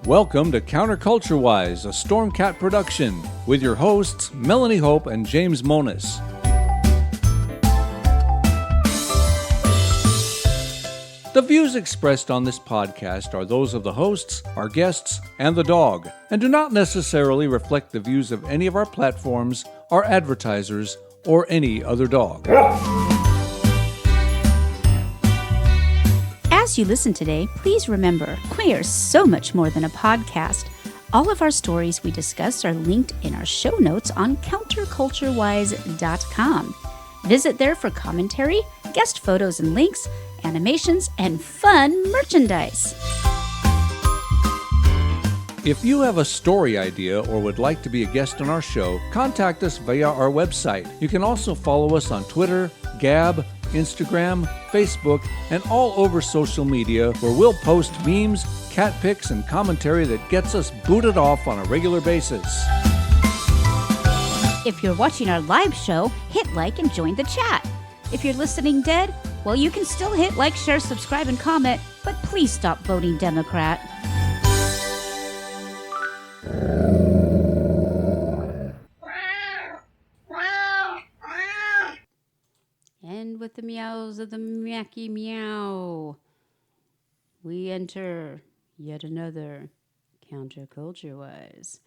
Welcome to Counterculture-Wise, a Stormcat production, with your hosts, Melanie Hope and James Monis. The views expressed on this podcast are those of the hosts, our guests, and the dog, and do not necessarily reflect the views of any of our platforms, our advertisers, or any other dog. As you listen today, please remember, we are so much more than a podcast. All of our stories we discuss are linked in our show notes on counterculturewise.com. Visit there for commentary, guest photos and links, animations, and fun merchandise. If you have a story idea or would like to be a guest on our show, contact us via our website. You can also follow us on Twitter, Gab, Instagram, Facebook, and all over social media where we'll post memes, cat pics, and commentary that gets us booted off on a regular basis. If you're watching our live show, hit like and join the chat. If you're listening dead, well, you can still hit like, share, subscribe, and comment, but please stop voting Democrat. And with the meows of the Macky Meow, we enter yet another Counterculture-Wise.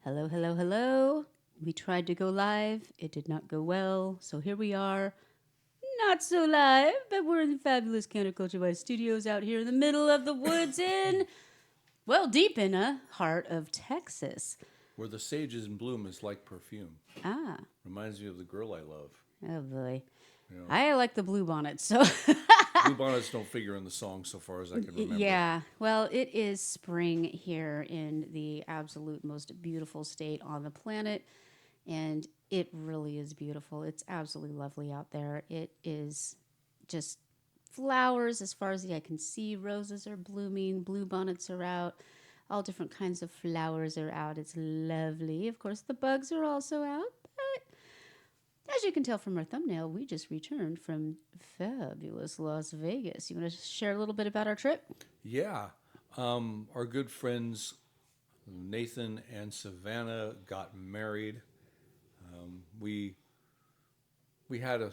Hello, hello, hello. We tried to go live. It did not go well, so here we are. Not so live, but we're in the fabulous Counterculture-Wise studios out here in the middle of the woods deep in the heart of Texas. Where the sages in bloom is like perfume. Ah. Reminds me of the girl I love. Oh, boy. You know, I like the blue bonnets, so... blue bonnets don't figure in the song so far as I can remember. Yeah, well, it is spring here in the absolute most beautiful state on the planet, and it really is beautiful. It's absolutely lovely out there. It is just flowers as far as the eye can see. Roses are blooming, blue bonnets are out, all different kinds of flowers are out. It's lovely. Of course, the bugs are also out, but as you can tell from our thumbnail, we just returned from fabulous Las Vegas. You want to share a little bit about our trip? Yeah. Our good friends Nathan and Savannah got married. We had a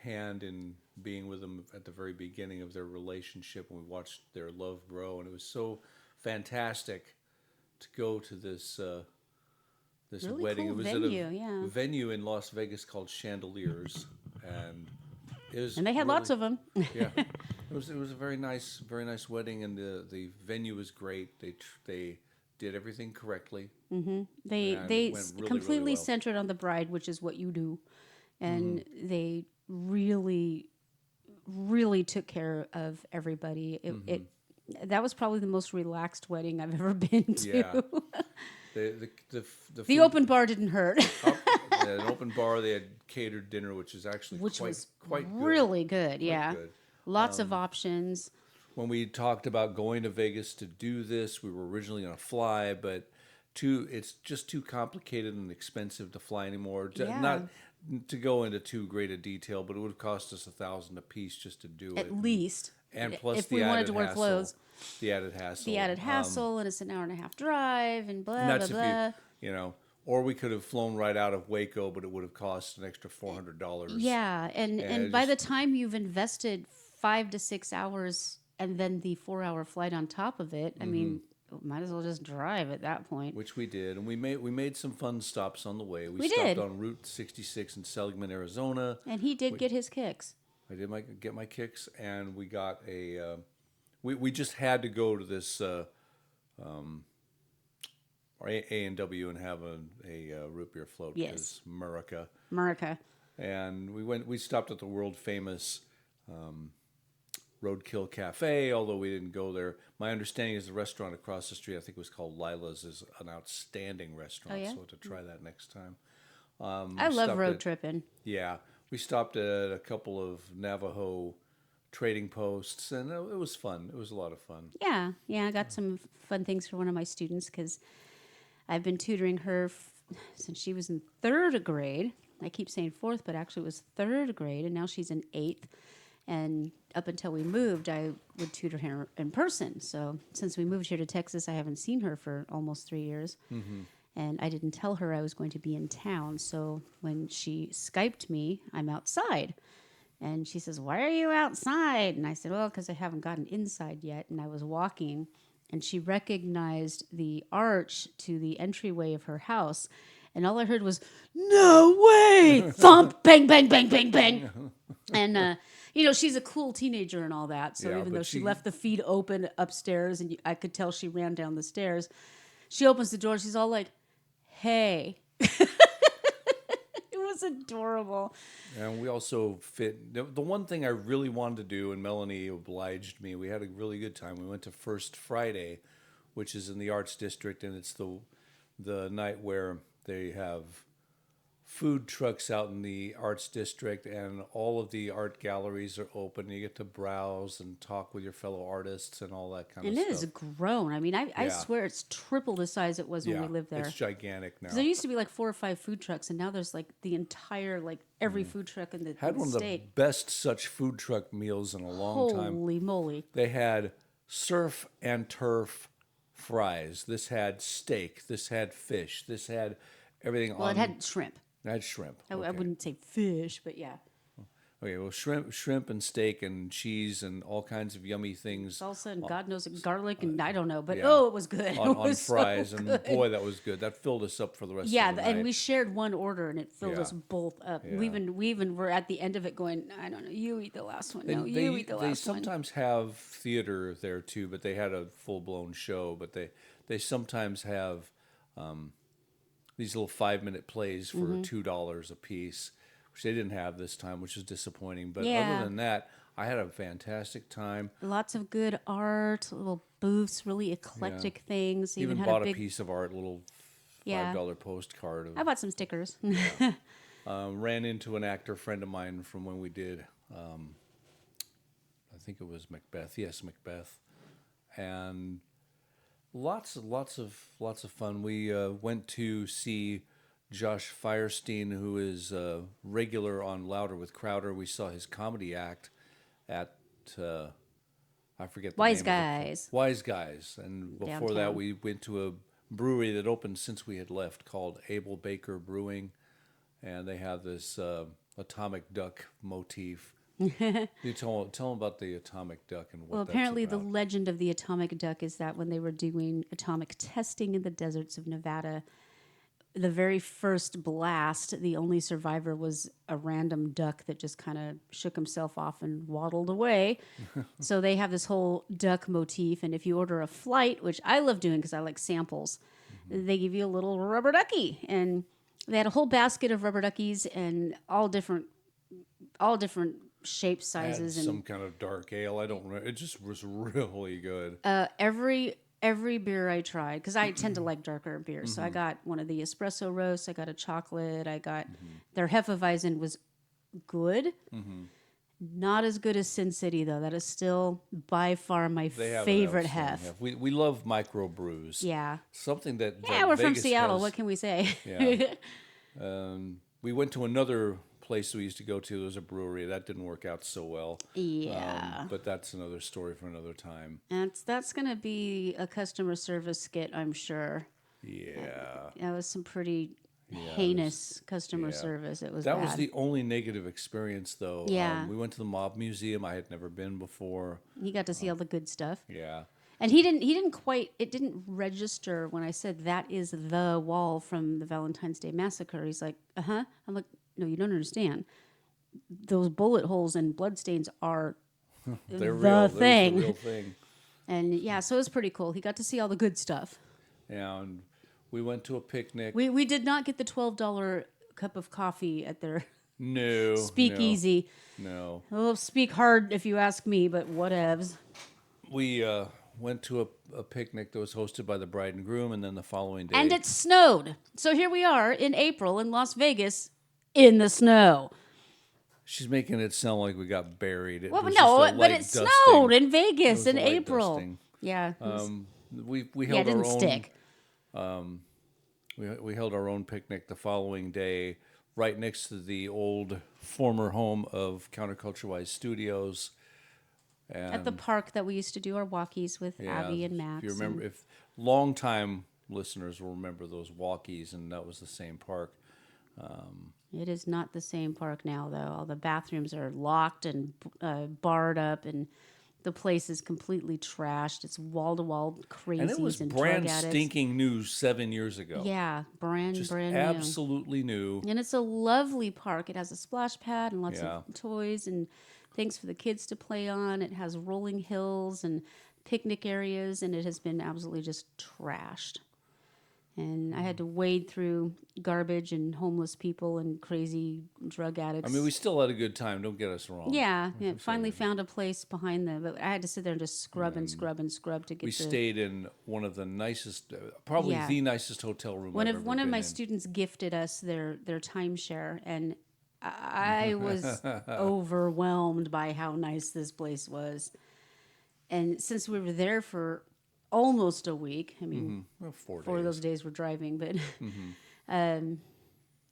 hand in being with them at the very beginning of their relationship, and we watched their love grow, and it was so fantastic to go to this really wedding. Cool It was venue, at a venue in Las Vegas called Chandeliers, and it was they had lots of them. Yeah, it was a very nice wedding, and the venue was great. They did everything correctly. Mm-hmm. They really, completely really well. centered on the bride, which is what you do, and they really took care of everybody. That was probably the most relaxed wedding I've ever been to. Yeah. The open bar didn't hurt. They had an open bar. They had catered dinner, which is actually quite good. Really good. Quite good. Lots of options. When we talked about going to Vegas to do this, we were originally going to fly, but it's just too complicated and expensive to fly anymore. Not to go into too great a detail, but it would have cost us $1,000 a piece just to do it. At least. And plus if the we added wanted to wear hassle. clothes. The added hassle. And it's an 1.5-hour drive, and blah, blah, blah. Or we could have flown right out of Waco, but it would have cost an extra $400. Yeah, and by the time you've invested 5 to 6 hours and then the 4-hour flight on top of it, I mean, might as well just drive at that point. Which we did, and we made some fun stops on the way. We did. stopped on Route 66 in Seligman, Arizona. And he did get his kicks. I did get my kicks, and we got a. We just had to go to this A&W and have a root beer float. Yes, Murica. And we stopped at the world famous Roadkill Cafe, although we didn't go there. My understanding is the restaurant across the street, I think it was called Lila's, is an outstanding restaurant. Oh, yeah? So to try that next time. I love road tripping. Yeah. We stopped at a couple of Navajo trading posts, and it was fun. It was a lot of fun. Yeah. I got some fun things for one of my students because I've been tutoring her since she was in 3rd grade. I keep saying 4th, but actually it was 3rd grade, and now she's in 8th. And up until we moved, I would tutor her in person. So since we moved here to Texas, I haven't seen her for almost 3 years. And I didn't tell her I was going to be in town. So when she Skyped me, I'm outside. And she says, "Why are you outside?" And I said, "Well, because I haven't gotten inside yet." And I was walking, and she recognized the arch to the entryway of her house. And all I heard was, "No way!" Thump, bang, bang, bang, bang, bang. And, she's a cool teenager and all that. So Yeah, even but though she she- left the feed open upstairs, and I could tell she ran down the stairs, she opens the door. She's all like, "Hey." It was adorable. And we also fit. The one thing I really wanted to do, and Melanie obliged me. We had a really good time. We went to First Friday, which is in the Arts District, and it's the night where they have food trucks out in the Arts District, and all of the art galleries are open. You get to browse and talk with your fellow artists and all that kind And of it has stuff. grown. I mean, I Yeah. swear it's triple the size it was when we lived there. It's gigantic now. There used to be like 4 or 5 food trucks, and now there's like the entire, like every food truck in the, Had in the one of the state. best such food truck meals in a long time. Holy moly. They had surf and turf fries. This had steak. This had fish. This had everything Well, on. it had shrimp. It had shrimp. I Okay. wouldn't say fish, but yeah. Okay, well, shrimp and steak and cheese and all kinds of yummy things Salsa and God knows garlic and I don't know, but yeah. oh, it was good. on It was so fries, and good. boy, that was good. That filled us up for the rest Yeah, of the and night. we shared one order, and it filled Yeah. us both up. Yeah. We even were at the end of it going, "I don't know, you eat the last one. No, They you eat the they last one." sometimes have theater there too, but they had a full blown show. But they sometimes have these little 5-minute plays for Mm-hmm. $2 a piece, which they didn't have this time, which is disappointing. But Yeah. other than that, I had a fantastic time. Lots of good art, little booths, really eclectic things. Even had bought a a big. piece of art, little Yeah. $5 postcard. Of, I bought some stickers. ran into an actor friend of mine from when we did, I think it was Macbeth. Yes, Macbeth, and lots of fun. We went to see Josh Firestein, who is regular on Louder with Crowder. We saw his comedy act at I forget the Wise name of it. Guys. Wise Guys, and before that Downtown. we went to a brewery that opened since we had left called Abel Baker Brewing, and they have this atomic duck motif. You tell them about the atomic duck and what Well, that's apparently the about. legend of the atomic duck is that when they were doing atomic testing in the deserts of Nevada, the very first blast, the only survivor was a random duck that just kind of shook himself off and waddled away. So they have this whole duck motif, and if you order a flight, which I love doing because I like samples, they give you a little rubber ducky, and they had a whole basket of rubber duckies and all different shapes, Had sizes, and some kind of dark ale. I don't remember. It just was really good. every beer I tried, because I tend to like darker beers. So I got one of the espresso roasts. I got a chocolate. I got their Hefeweizen was good. Not as good as Sin City though. That is still by far my They have an favorite outstanding Hef. We love micro brews. Yeah. Something that Yeah, that we're from Vegas Seattle. has- What can we say? Yeah. We went to another place we used to go to. There was a brewery that didn't work out so well. Yeah. But that's another story for another time. That's gonna be a customer service skit, I'm sure. Yeah. That was some pretty it heinous customer yeah. service. It was That bad. was the only negative experience, though. Yeah. We went to the Mob Museum. I had never been before. He got to see all the good stuff. Yeah. And he didn't quite, it didn't register when I said that is the wall from the Valentine's Day Massacre. He's like, uh-huh. I'm like, no, you don't understand. Those bullet holes and bloodstains are They're the real. That was thing. the real thing. And yeah, so it was pretty cool. He got to see all the good stuff. Yeah, and we went to a picnic. We did not get the $12 cup of coffee at their No. speakeasy. No. Oh, speak hard if you ask me, but whatevs. We went to a picnic that was hosted by the bride and groom, and then the following day. And it snowed. So here we are in April in Las Vegas in the snow. She's making it sound like we got buried. It Well, was no, just a but light it dusting. snowed in It Vegas was in a light April. dusting. Yeah. It was- We yeah, held it didn't our own. stick. We held our own picnic the following day, right next to the old former home of Counterculture-Wise Studios. And At the park that we used to do our walkies with yeah, Abby and Max. if you remember, and- if long-time listeners will remember those walkies, and that was the same park. It is not the same park now, though. All the bathrooms are locked and barred up, and the place is completely trashed. It's wall-to-wall crazies And it was and brand drug addicts. stinking new 7 years ago. Yeah, brand Just new. absolutely new. And it's a lovely park. It has a splash pad and lots Yeah. of toys and things for the kids to play on. It has rolling hills and picnic areas, and it has been absolutely just trashed. And I had to wade through garbage and homeless people and crazy drug addicts. I mean, we still had a good time. Don't get us wrong. yeah, finally found a place behind them, but I had to sit there and just scrub and scrub and scrub to get We the. stayed in one of the nicest, probably Yeah. the nicest hotel room One I've of ever one of been my in. students gifted us their timeshare, and I was overwhelmed by how nice this place was. And since we were there for almost a week, I mean, Well, 4 4 of days. those days were driving, but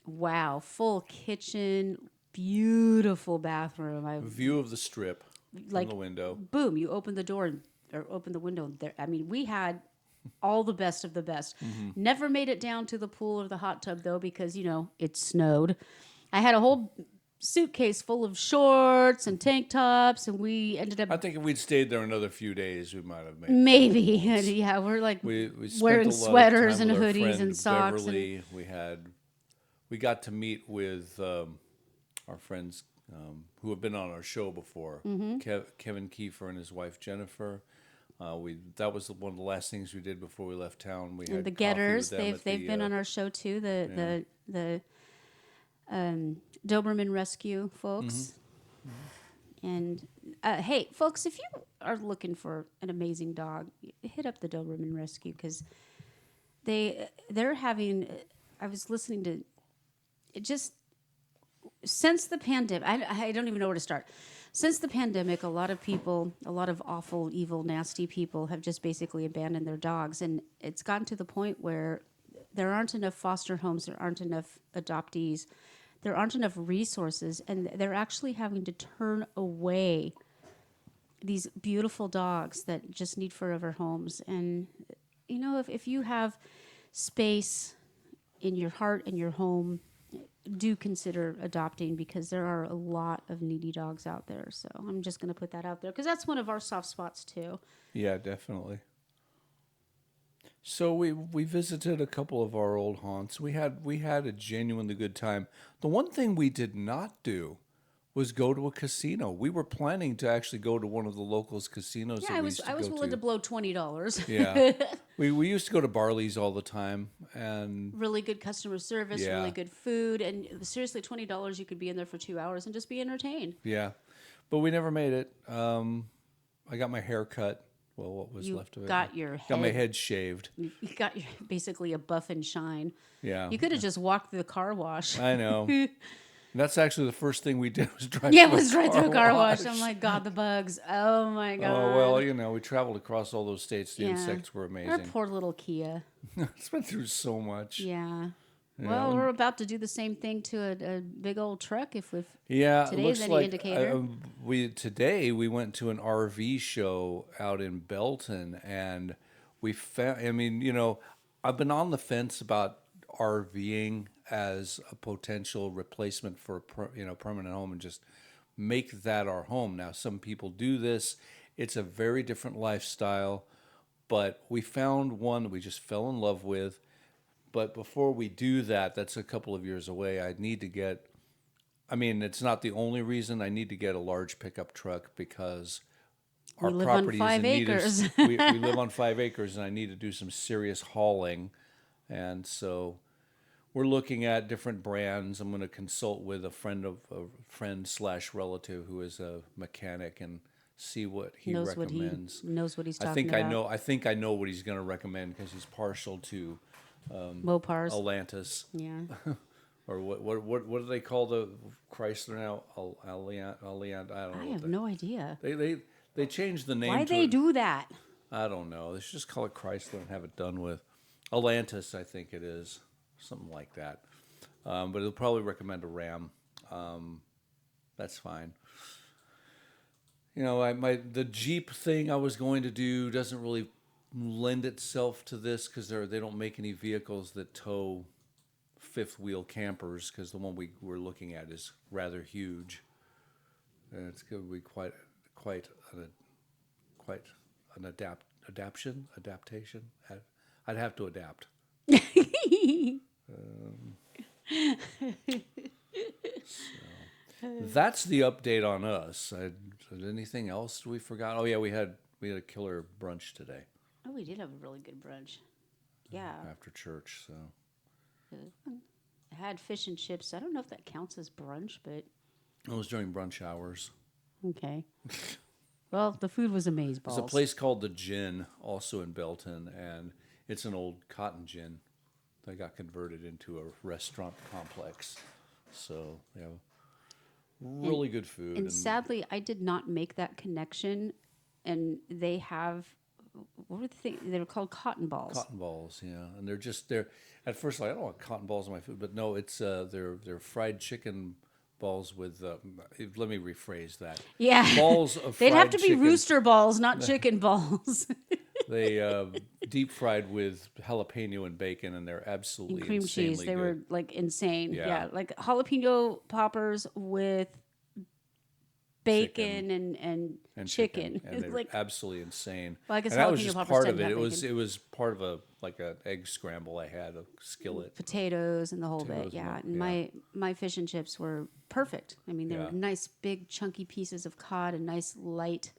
wow, full kitchen, beautiful bathroom. I View of the strip like from the window. boom, you open the door or open the window. There, I mean, we had all the best of the best. Never made it down to the pool or the hot tub though, because it snowed. I had a whole suitcase full of shorts and tank tops, and we ended up I think if we'd stayed there another few days, we might have made it. maybe, yeah, we're like We spent wearing a lot of sweaters time and with our hoodies friend and socks. Beverly. We got to meet with our friends who have been on our show before. Mm-hmm. Kevin Kiefer and his wife Jennifer. That was one of the last things we did before we left town. We had And the coffee Getters, with them at they've the, been on our show too. The Doberman Rescue folks. Mm-hmm. And hey, folks, if you are looking for an amazing dog, hit up the Doberman Rescue because they're having. I was listening to it just since the pandemic. I don't even know where to start. Since the pandemic, a lot of people, a lot of awful, evil, nasty people have just basically abandoned their dogs. And it's gotten to the point where there aren't enough foster homes, there aren't enough adoptees, there aren't enough resources, and they're actually having to turn away these beautiful dogs that just need forever homes. And, if you have space in your heart and your home, do consider adopting because there are a lot of needy dogs out there. So I'm just going to put that out there because that's one of our soft spots too. Yeah, definitely. So we visited a couple of our old haunts. We had a genuinely good time. The one thing we did not do was go to a casino. We were planning to actually go to one of the locals casinos Yeah, that I we was used to I was go willing to to. blow $20. Yeah. We used to go to Barley's all the time, and Really good customer service, Yeah. really good food, and seriously, $20 you could be in there for 2 hours and just be entertained. yeah, but we never made it. I got my hair cut. Well, what was You left of it? got your Got my head- head shaved. You got your, basically a buff and shine. Yeah, You could have just walked through the car wash. I know. And that's actually the first thing we did was drive. Yeah, it through a was right through a car wash. wash. Oh my God, the bugs. Oh my God. Oh well, we traveled across all those states. The Yeah. insects were Our amazing. poor little Kia. It's been through so much. Yeah. Yeah, Well, and- we're about to do the same thing to a big old truck if we've. Yeah, it Today's looks any like indicator? today we went to an RV show out in Belton, and we found. I mean, I've been on the fence about RVing as a potential replacement for a permanent home and just make that our home. Now, some people do this. It's a very different lifestyle, but we found one that we just fell in love with. But before we do that, that's a couple of years away. I need to get. I mean, it's not the only reason. I need to get a large pickup truck because our We live on property 5 is in need of. acres. We live on 5 acres, and I need to do some serious hauling, and so we're looking at different brands. I'm going to consult with a friend slash relative who is a mechanic and see what he knows what recommends. he knows what he's talking I think about. I know. I think I know what he's going to recommend because he's partial to Mopars. Atlantis. Yeah. Or what do they call the Chrysler now? Alliant. I don't know. I what have they- no idea. They changed the name. Why to they it. do that? I don't know. They should just call it Chrysler and have it done with. Atlantis, I think it is, something like that. but it'll probably recommend a RAM. That's fine. You know, the Jeep thing I was going to do doesn't really lend itself to this because they don't make any vehicles that tow fifth wheel campers, because the one we were looking at is rather huge. And it's going to be quite an adaptation. I'd have to adapt. That's the update on us. Anything else we forgot? Oh yeah, we had a killer brunch today Oh, we did have a really good brunch. Yeah. after church. So I had fish and chips. I don't know if that counts as brunch, but it was during brunch hours. okay. Well, the food was amazeballs. There's a place called the Gin, also in Belton, and it's an old cotton gin that got converted into a restaurant complex. So they have really good food. And sadly, I did not make that connection. And they have, what were the things? They were called cotton balls. Cotton balls, yeah, and they're at first like, I don't want cotton balls in my food, but no, it's they're fried chicken balls with. Let me rephrase that. Yeah, balls of. They'd fried have to be chicken. rooster balls, not chicken balls. They deep fried with jalapeno and bacon, and they're absolutely And cream cheese. They good. were like insane. Yeah. Yeah, like jalapeno poppers with bacon and chicken. and they're like absolutely insane. Well, I guess and that was jalapeno just poppers part of tend to it. have It was bacon. it was part of a egg scramble I had, a skillet. potatoes and the whole bit. Potatoes Yeah, and and my fish and chips were perfect. I mean, they Yeah. were nice, big, chunky pieces of cod and nice light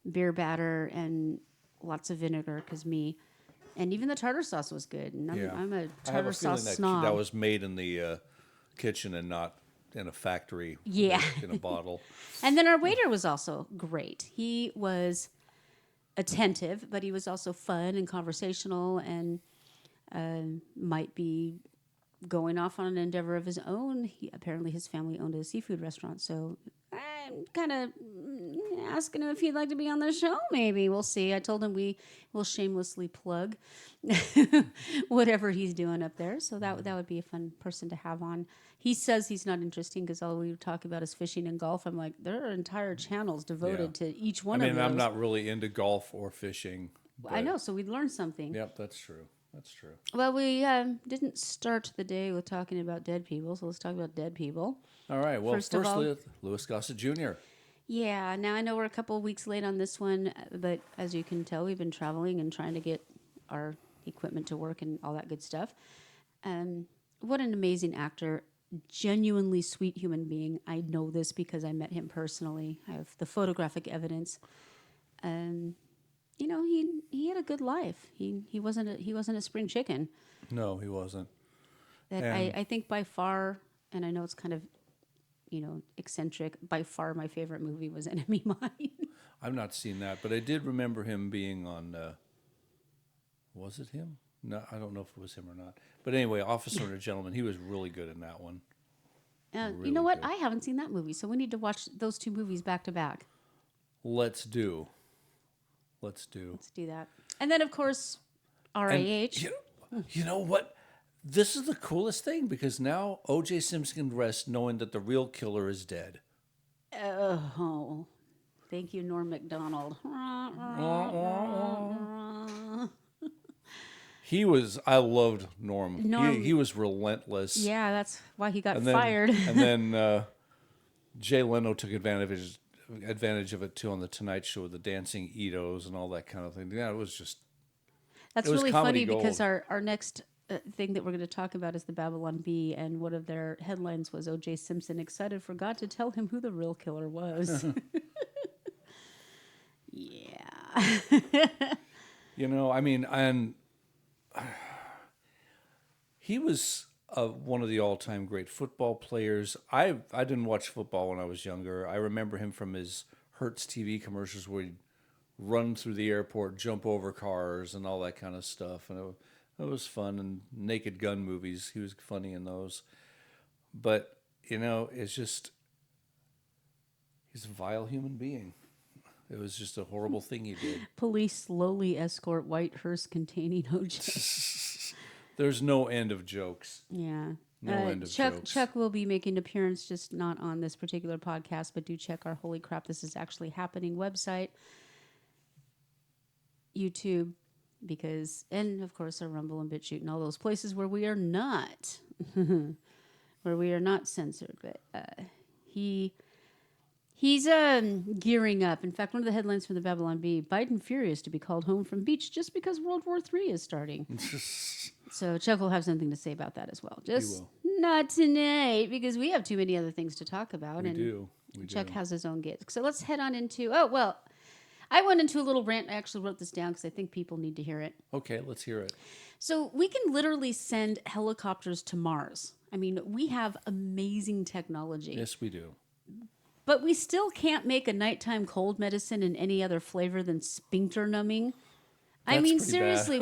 beer batter and lots of vinegar and even the tartar sauce was good. And I'm a I have tartar a feeling sauce that snob. that was made in the kitchen and not in a factory. Yeah. in a bottle. And then our waiter was also great. He was attentive, but he was also fun and conversational and might be going off on an endeavor of his own. Apparently his family owned a seafood restaurant, so I'm kind of asking him if he'd like to be on the show. Maybe we'll see. I told him we will shamelessly plug whatever he's doing up there, so that would be a fun person to have on. He says he's not interesting because all we talk about is fishing and golf. I'm like, there are entire channels devoted to each one of those. I'm not really into golf or fishing. I know, so we'd learn something. Yep, that's true. That's true. Well, we didn't start the day with talking about dead people, so let's talk about dead people. All right. Well, First of all- Louis Gossett Jr. Yeah, now I know we're a couple of weeks late on this one, but as you can tell, we've been traveling and trying to get our equipment to work and all that good stuff. What an amazing actor, genuinely sweet human being. I know this because I met him personally. I have the photographic evidence. You know, he had a good life. He wasn't a spring chicken. No, he wasn't. That I think by far, and I know it's kind of, eccentric, by far my favorite movie was Enemy Mine. I've not seen that, but I did remember him being on. Was it him? No, I don't know if it was him or not. But anyway, Officer and a Gentleman. He was really good in that one. You know what? good. I haven't seen that movie, so we need to watch those two movies back to back. Let's do. Let's do that. And then, of course, RAH. And you know what? This is the coolest thing because now O.J. Simpson can rest knowing that the real killer is dead. Oh, thank you, Norm Macdonald. I loved Norm. Norm- He was relentless. Yeah, that's why he got And then, fired. and then Jay Leno took advantage of it too on the Tonight Show with the dancing Itos and all that kind of thing. Yeah, it was just. That's it was really comedy funny because gold. our next thing that we're going to talk about is the Babylon Bee, and one of their headlines was O.J. Simpson excited forgot to tell him who the real killer was. Yeah. I mean, and he was one of the all-time great football players. I didn't watch football when I was younger. I remember him from his Hertz TV commercials where he'd run through the airport, jump over cars, and all that kind of stuff. And it was fun. And Naked Gun movies, he was funny in those. But, it's just, he's a vile human being. It was just a horrible thing he did. Police slowly escort white hearse containing O.J. There's no end of jokes. Yeah. No end of jokes. Chuck will be making an appearance, just not on this particular podcast, but do check our Holy Crap, This Is Actually Happening website, YouTube, and of course our Rumble and Bitchute and all those places where we are not, censored. But he's gearing up. In fact, one of the headlines from the Babylon Bee: Biden furious to be called home from beach just because World War III is starting. So Chuck will have something to say about that as well. Just not tonight, because we have too many other things to talk about. We do. Chuck has his own gig. So let's head on into, I went into a little rant. I actually wrote this down because I think people need to hear it. Okay, let's hear it. So we can literally send helicopters to Mars. I mean, we have amazing technology. Yes, we do. But we still can't make a nighttime cold medicine in any other flavor than sphincter numbing. I mean, seriously,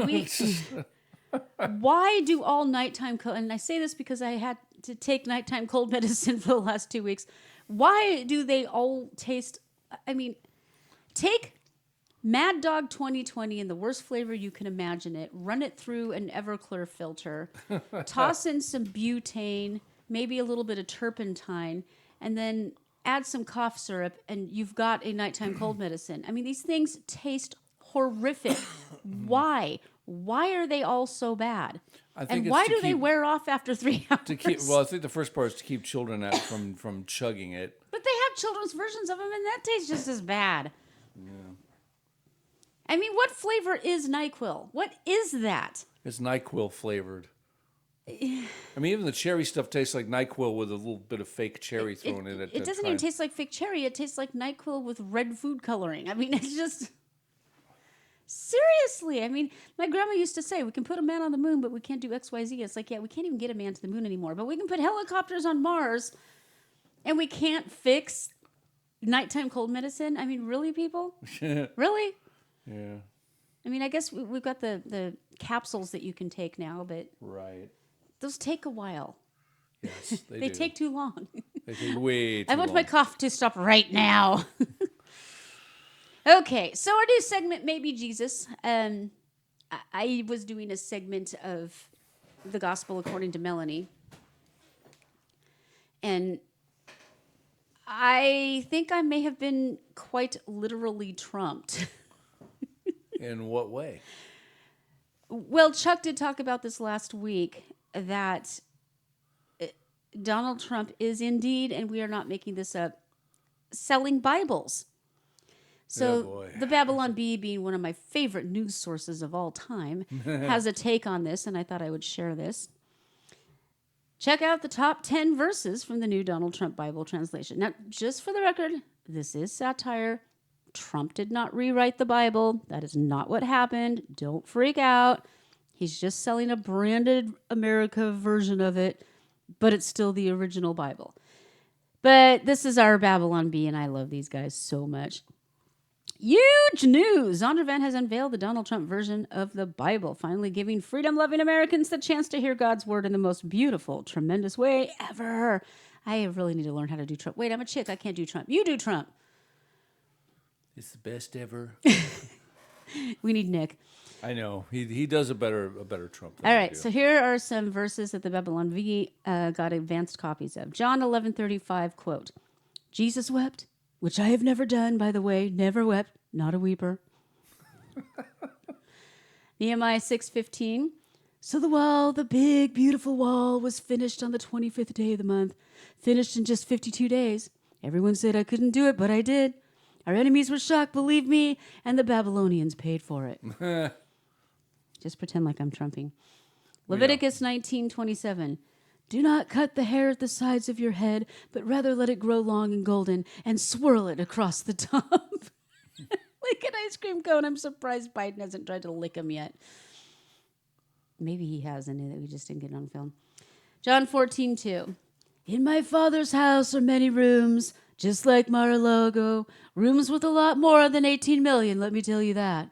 why do all nighttime cold... And I say this because I had to take nighttime cold medicine for the last 2 weeks. Why do they all taste... I mean, take Mad Dog 2020 in the worst flavor you can imagine it, run it through an Everclear filter, toss in some butane, maybe a little bit of turpentine, and then add some cough syrup, and you've got a nighttime cold medicine. I mean, these things taste horrific. Why? Why are they all so bad? And why do they wear off after 3 hours? I think the first part is to keep children from chugging it. But they have children's versions of them, and that tastes just as bad. Yeah. I mean, what flavor is NyQuil? What is that? It's NyQuil flavored. I mean, even the cherry stuff tastes like NyQuil with a little bit of fake cherry thrown in it. It doesn't even taste like fake cherry. It tastes like NyQuil with red food coloring. I mean, it's just... Seriously. I mean, my grandma used to say, we can put a man on the moon, but we can't do X, Y, Z. It's like, yeah, we can't even get a man to the moon anymore, but we can put helicopters on Mars, and we can't fix nighttime cold medicine? I mean, really, people? Really? Yeah. I mean, I guess we've got the capsules that you can take now, but... Right. Those take a while. Yes, they They do. take too long. They take way too I long. want my cough to stop right now. Okay, so our new segment, Maybe Jesus. I was doing a segment of the gospel according to Melanie. And I think I may have been quite literally trumped. In what way? Well, Chuck did talk about this last week, that Donald Trump is indeed, and we are not making this up, selling Bibles. So the Babylon Bee, being one of my favorite news sources of all time, has a take on this, and I thought I would share this. Check out the top 10 verses from the new Donald Trump Bible translation. Now, just for the record, this is satire. Trump did not rewrite the Bible. That is not what happened. Don't freak out. He's just selling a branded America version of it, but it's still the original Bible. But this is our Babylon Bee, and I love these guys so much. Huge news! Zondervan has unveiled the Donald Trump version of the Bible, finally giving freedom-loving Americans the chance to hear God's word in the most beautiful, tremendous way ever. I really need to learn how to do Trump. Wait, I'm a chick. I can't do Trump. You do Trump. It's the best ever. We need Nick. I know. He does a better Trump than All I right, do. so here are some verses that the Babylon Bee got advanced copies of. John 11:35, quote, Jesus wept, which I have never done, by the way, never wept, not a weeper. Nehemiah 6:15, so the wall, the big, beautiful wall, was finished on the 25th day of the month, finished in just 52 days. Everyone said I couldn't do it, but I did. Our enemies were shocked, believe me, and the Babylonians paid for it. Just pretend like I'm trumping. Leviticus 19:27. Do not cut the hair at the sides of your head, but rather let it grow long and golden and swirl it across the top. Like an ice cream cone. I'm surprised Biden hasn't tried to lick him yet. Maybe he has, and we just didn't get it on film. John 14:2. In my Father's house are many rooms, just like Mar-a-Lago. Rooms with a lot more than 18 million, let me tell you that.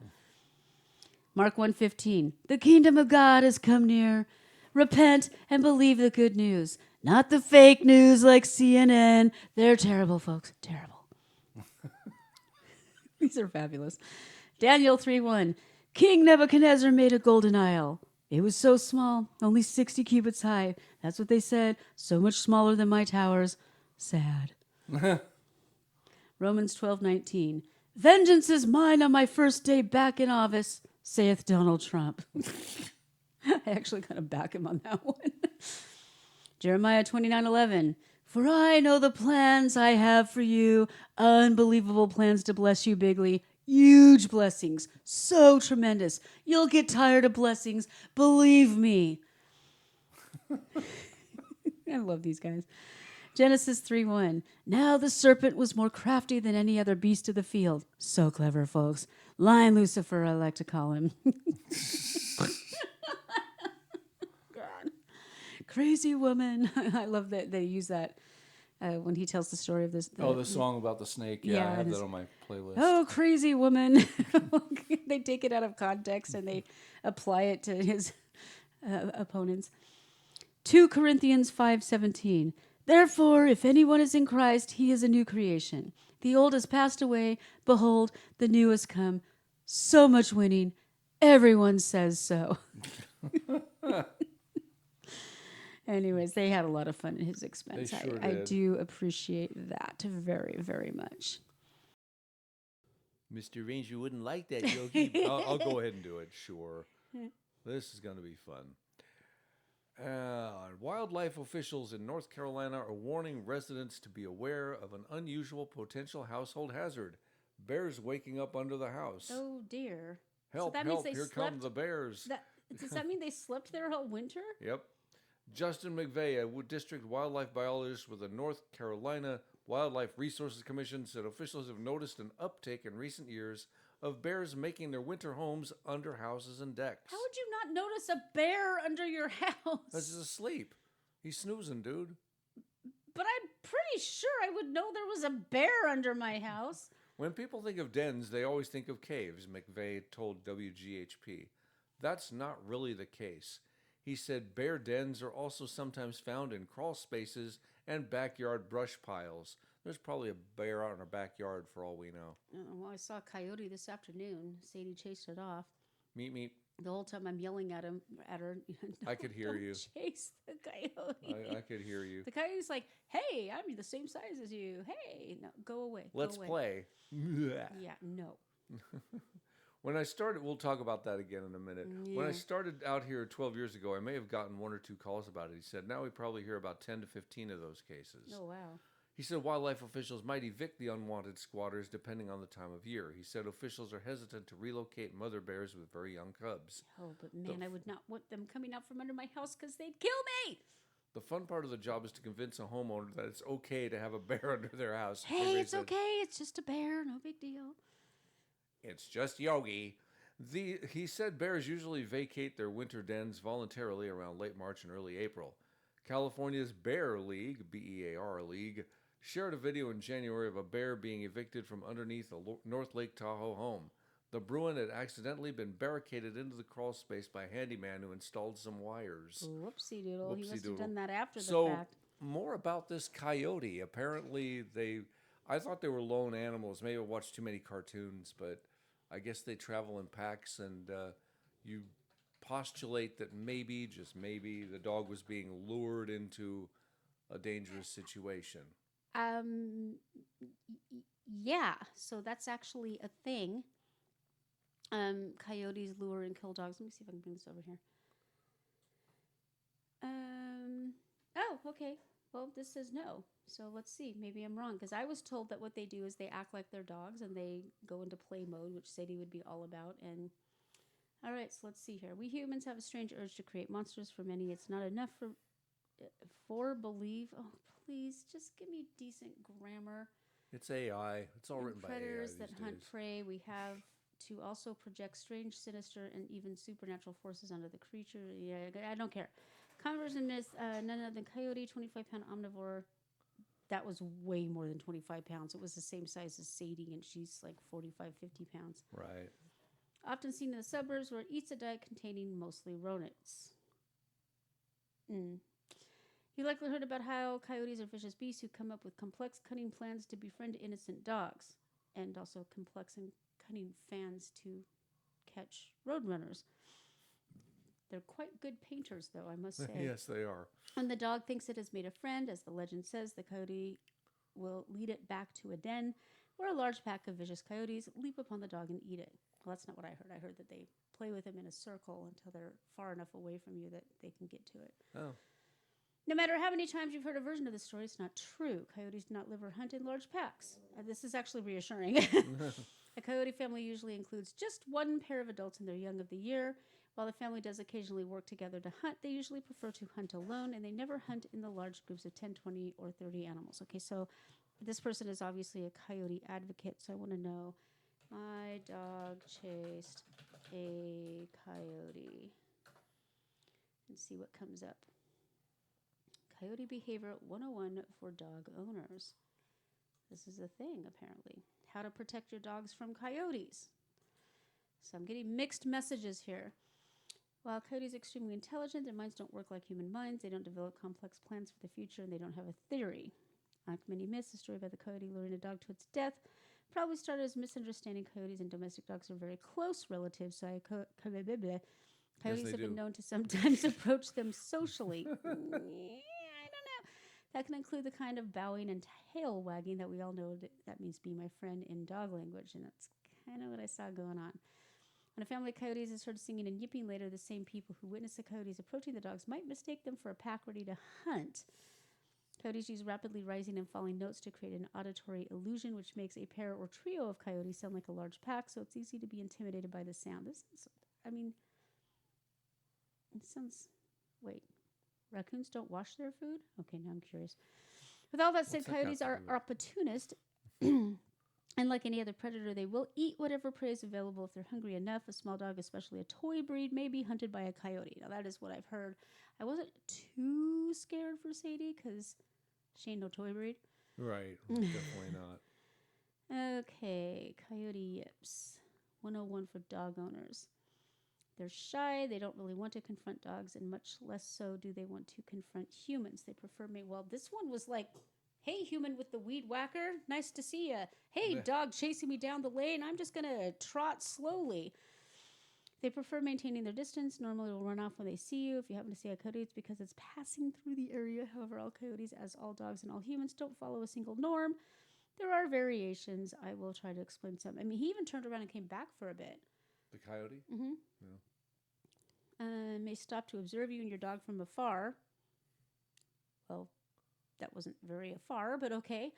Mark 1:15. The kingdom of God has come near. Repent and believe the good news, not the fake news like CNN. They're terrible, folks. Terrible. These are fabulous. Daniel 3:1. King Nebuchadnezzar made a golden idol. It was so small, only 60 cubits high. That's what they said. So much smaller than my towers. Sad. Romans 12:19. Vengeance is mine on my first day back in office, saith Donald Trump. I actually kind of back him on that one. Jeremiah 29:11. For I know the plans I have for you, unbelievable plans to bless you bigly, huge blessings, so tremendous. You'll get tired of blessings, believe me. I love these guys. Genesis 3:1. Now the serpent was more crafty than any other beast of the field. So clever, folks. Lion Lucifer, I like to call him. God. Crazy woman. I love that they use that when he tells the story of this. The song about the snake. Yeah, I have that on my playlist. Oh, crazy woman. They take it out of context and they apply it to his opponents. 2 Corinthians 5:17. Therefore, if anyone is in Christ, he is a new creation. The old has passed away. Behold, the new has come. So much winning. Everyone says so. Anyways, they had a lot of fun at his expense. They sure I did. do appreciate that very, very much. Mr. Ranger wouldn't like that, Yogi. I'll go ahead and do it, sure. This is going to be fun. Wildlife officials in North Carolina are warning residents to be aware of an unusual potential household hazard. Bears waking up under the house. Oh, dear. Help, so that means help, here come the bears. Does that mean they slept there all winter? Yep. Justin McVeigh, a district wildlife biologist with the North Carolina Wildlife Resources Commission, said officials have noticed an uptick in recent years of bears making their winter homes under houses and decks. How would you not notice a bear under your house? Because he's asleep. He's snoozing, dude. But I'm pretty sure I would know there was a bear under my house. When people think of dens, they always think of caves, McVeigh told WGHP. That's not really the case. He said bear dens are also sometimes found in crawl spaces and backyard brush piles. There's probably a bear out in our backyard for all we know. Well, I saw a coyote this afternoon. Sadie chased it off. Meep. The whole time I'm yelling at her. I could hear you. Chase the coyote. I could hear you. The coyote's like, hey, I'm the same size as you. Hey, no, go away. Let's play. Yeah, no. When I started, we'll talk about that again in a minute. Yeah. When I started out here 12 years ago, I may have gotten 1 or 2 calls about it. He said, now we probably hear about 10 to 15 of those cases. Oh, wow. He said wildlife officials might evict the unwanted squatters depending on the time of year. He said officials are hesitant to relocate mother bears with very young cubs. Oh, but man, I would not want them coming out from under my house because they'd kill me. The fun part of the job is to convince a homeowner that it's okay to have a bear under their house. Hey, it's okay. It's just a bear. No big deal. It's just Yogi. He said bears usually vacate their winter dens voluntarily around late March and early April. California's Bear League, BEAR League, shared a video in January of a bear being evicted from underneath a North Lake Tahoe home. The Bruin had accidentally been barricaded into the crawl space by a handyman who installed some wires. Whoopsie doodle. He must have done that after the So, fact. more about this coyote. Apparently, I thought they were lone animals. Maybe I watched too many cartoons, but I guess they travel in packs, and you postulate that maybe, just maybe, the dog was being lured into a dangerous situation. Yeah, so that's actually a thing. Coyotes lure and kill dogs. Let me see if I can bring this over here. Oh, okay. Well, this says no. So let's see. Maybe I'm wrong. Because I was told that what they do is they act like they're dogs and they go into play mode, which Sadie would be all about. And all right, so let's see here. We humans have a strange urge to create monsters. For many, it's not enough for believe. Oh, please, just give me decent grammar. It's AI. It's all written by AI Predators these that days. hunt prey. We have to also project strange, sinister, and even supernatural forces onto the creature. Yeah, I don't care. Conversion is none other than coyote, 25-pound omnivore. That was way more than 25 pounds. It was the same size as Sadie, and she's like 45, 50 pounds. Right. Often seen in the suburbs where it eats a diet containing mostly rodents. You likely heard about how coyotes are vicious beasts who come up with complex, cunning plans to befriend innocent dogs, and also complex and cunning fans to catch roadrunners. They're quite good painters, though, I must say. Yes, they are. When the dog thinks it has made a friend, as the legend says, the coyote will lead it back to a den where a large pack of vicious coyotes leap upon the dog and eat it. Well, that's not what I heard. I heard that they play with him in a circle until they're far enough away from you that they can get to it. Oh. No matter how many times you've heard a version of the story, it's not true. Coyotes do not live or hunt in large packs. This is actually reassuring. A coyote family usually includes just one pair of adults in their young of the year. While the family does occasionally work together to hunt, they usually prefer to hunt alone, and they never hunt in the large groups of 10, 20, or 30 animals. Okay, so this person is obviously a coyote advocate, so I want to know, my dog chased a coyote. And see what comes up. Coyote Behavior 101 for dog owners. This is a thing, apparently. How to protect your dogs from coyotes. So I'm getting mixed messages here. While coyotes are extremely intelligent, their minds don't work like human minds. They don't develop complex plans for the future, and they don't have a theory. Like many myths, the story about the coyote luring a dog to its death probably started as misunderstanding. Coyotes and domestic dogs are very close relatives, so coyotes have been known to sometimes approach them socially. I don't know. That can include the kind of bowing and tail wagging that we all know that means be my friend in dog language, and that's kind of what I saw going on. When a family of coyotes is heard singing and yipping later, the same people who witness the coyotes approaching the dogs might mistake them for a pack ready to hunt. Coyotes use rapidly rising and falling notes to create an auditory illusion, which makes a pair or trio of coyotes sound like a large pack, so it's easy to be intimidated by the sound. It sounds... Wait. Raccoons don't wash their food? Okay, now I'm curious. With all that said, coyotes are opportunist. And like any other predator, they will eat whatever prey is available if they're hungry enough. A small dog, especially a toy breed, may be hunted by a coyote. Now, that is what I've heard. I wasn't too scared for Sadie because she ain't no toy breed. Right. Definitely not. Okay. Coyote yips. 101 for dog owners. They're shy. They don't really want to confront dogs, and much less so do they want to confront humans. They prefer me. Well, this one was like, hey, human with the weed whacker, nice to see ya. Hey, dog chasing me down the lane, I'm just going to trot slowly. They prefer maintaining their distance. Normally will run off when they see you. If you happen to see a coyote, it's because it's passing through the area. However, all coyotes, as all dogs and all humans, don't follow a single norm. There are variations. I will try to explain some. I mean, he even turned around and came back for a bit. The coyote? Mm-hmm. Yeah. May stop to observe you and your dog from afar. Well, that wasn't very afar, but okay.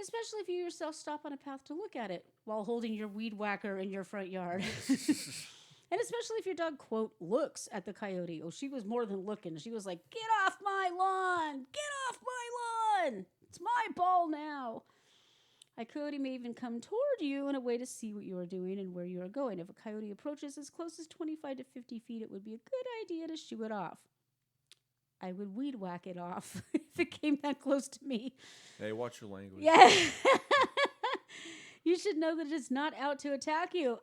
Especially if you yourself stop on a path to look at it while holding your weed whacker in your front yard. And especially if your dog, quote, looks at the coyote. Oh, she was more than looking. She was like, get off my lawn! Get off my lawn! It's my ball now. A coyote may even come toward you in a way to see what you are doing and where you are going. If a coyote approaches as close as 25 to 50 feet, it would be a good idea to shoo it off. I would weed whack it off if it came that close to me. Hey, watch your language. Yeah. You should know that it's not out to attack you.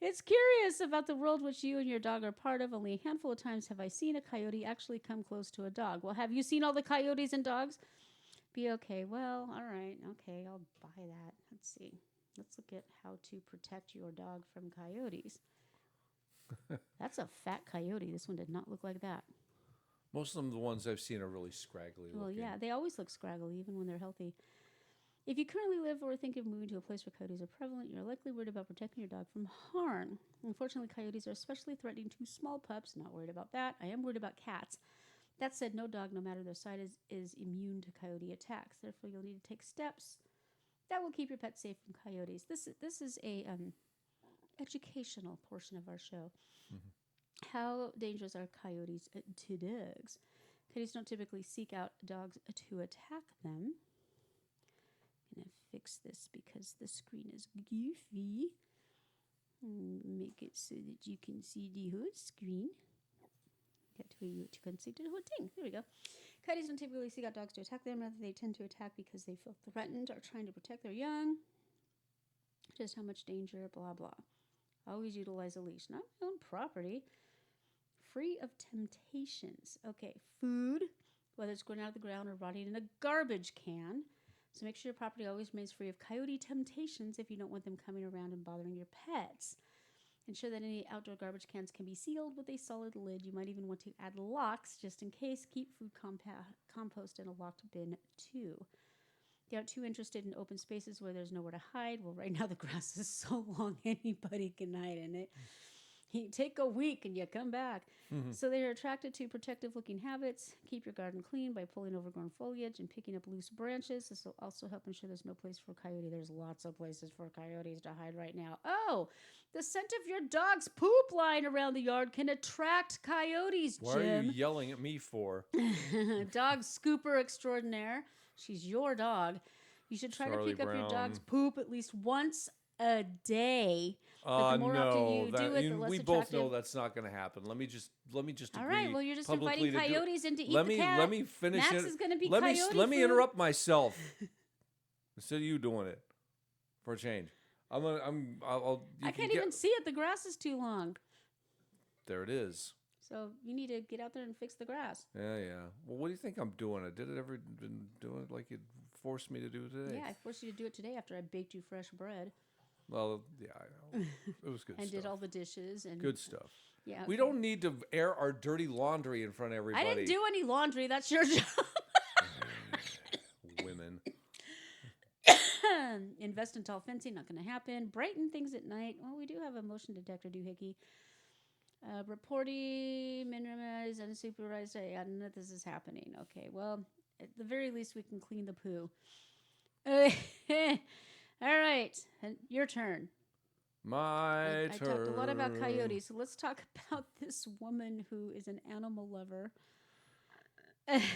It's curious about the world which you and your dog are part of. Only a handful of times have I seen a coyote actually come close to a dog. Well, have you seen all the coyotes and dogs? Be okay. Well, all right. Okay, I'll buy that. Let's see. Let's look at how to protect your dog from coyotes. That's a fat coyote. This one did not look like that. Most of them, the ones I've seen, are really scraggly looking. Well, yeah, they always look scraggly, even when they're healthy. If you currently live or think of moving to a place where coyotes are prevalent, you're likely worried about protecting your dog from harm. Unfortunately, coyotes are especially threatening to small pups. Not worried about that. I am worried about cats. That said, no dog, no matter their size, is immune to coyote attacks. Therefore, you'll need to take steps that will keep your pet safe from coyotes. This is a educational portion of our show. Mm-hmm. How dangerous are coyotes to dogs? Coyotes don't typically seek out dogs to attack them. I'm going to fix this because the screen is goofy. Make it so that you can see the whole screen. That way you can see the whole thing. There we go. Coyotes don't typically seek out dogs to attack them. Rather, they tend to attack because they feel threatened or trying to protect their young. Just how much danger, blah, blah. Always utilize a leash. Not my own property. Free of temptations. Okay, food, whether it's growing out of the ground or rotting in a garbage can. So make sure your property always remains free of coyote temptations if you don't want them coming around and bothering your pets. Ensure that any outdoor garbage cans can be sealed with a solid lid. You might even want to add locks just in case. Keep food compost in a locked bin too. If you aren't too interested in open spaces where there's nowhere to hide, well, right now the grass is so long anybody can hide in it. You take a week and you come back. So they are attracted to protective looking habits. Keep your garden clean by pulling overgrown foliage and picking up loose branches. This will also help ensure there's no place for a coyote. There's lots of places for coyotes to hide right now. Oh, the scent of your dog's poop lying around the yard can attract coyotes, Jim. Why are you yelling at me for? Dog scooper extraordinaire. She's your dog. You should try Charlie to pick up your Brown. dog's poop at least once a day. But the more often you do it, the less we attractive. both know that's not going to happen. Let me just All agree. right, well, you're just publicly inviting to do- coyotes in to eat let the me, cat. Let me finish Max it. is going to be let me coyote let me food. interrupt myself instead of you doing it for a change. I can't even see it. The grass is too long. There it is. So you need to get out there and fix the grass. Yeah. Well, what do you think I'm doing? I did it ever been doing it like you forced me to do today? Yeah, I forced you to do it today after I baked you fresh bread Well, yeah, I know. It was good and stuff. did all the dishes and Good stuff. Yeah, We okay. don't need to air our dirty laundry in front of everybody. I didn't do any laundry. That's your job. Women. Invest in tall fencing. Not going to happen. Brighten things at night. Well, we do have a motion detector doohickey. Reporting, minimize, unsupervised. I don't know if this is happening. Okay, well, at the very least, we can clean the poo. All right, and your turn. My I turn. talked a lot about coyotes, so let's talk about this woman who is an animal lover.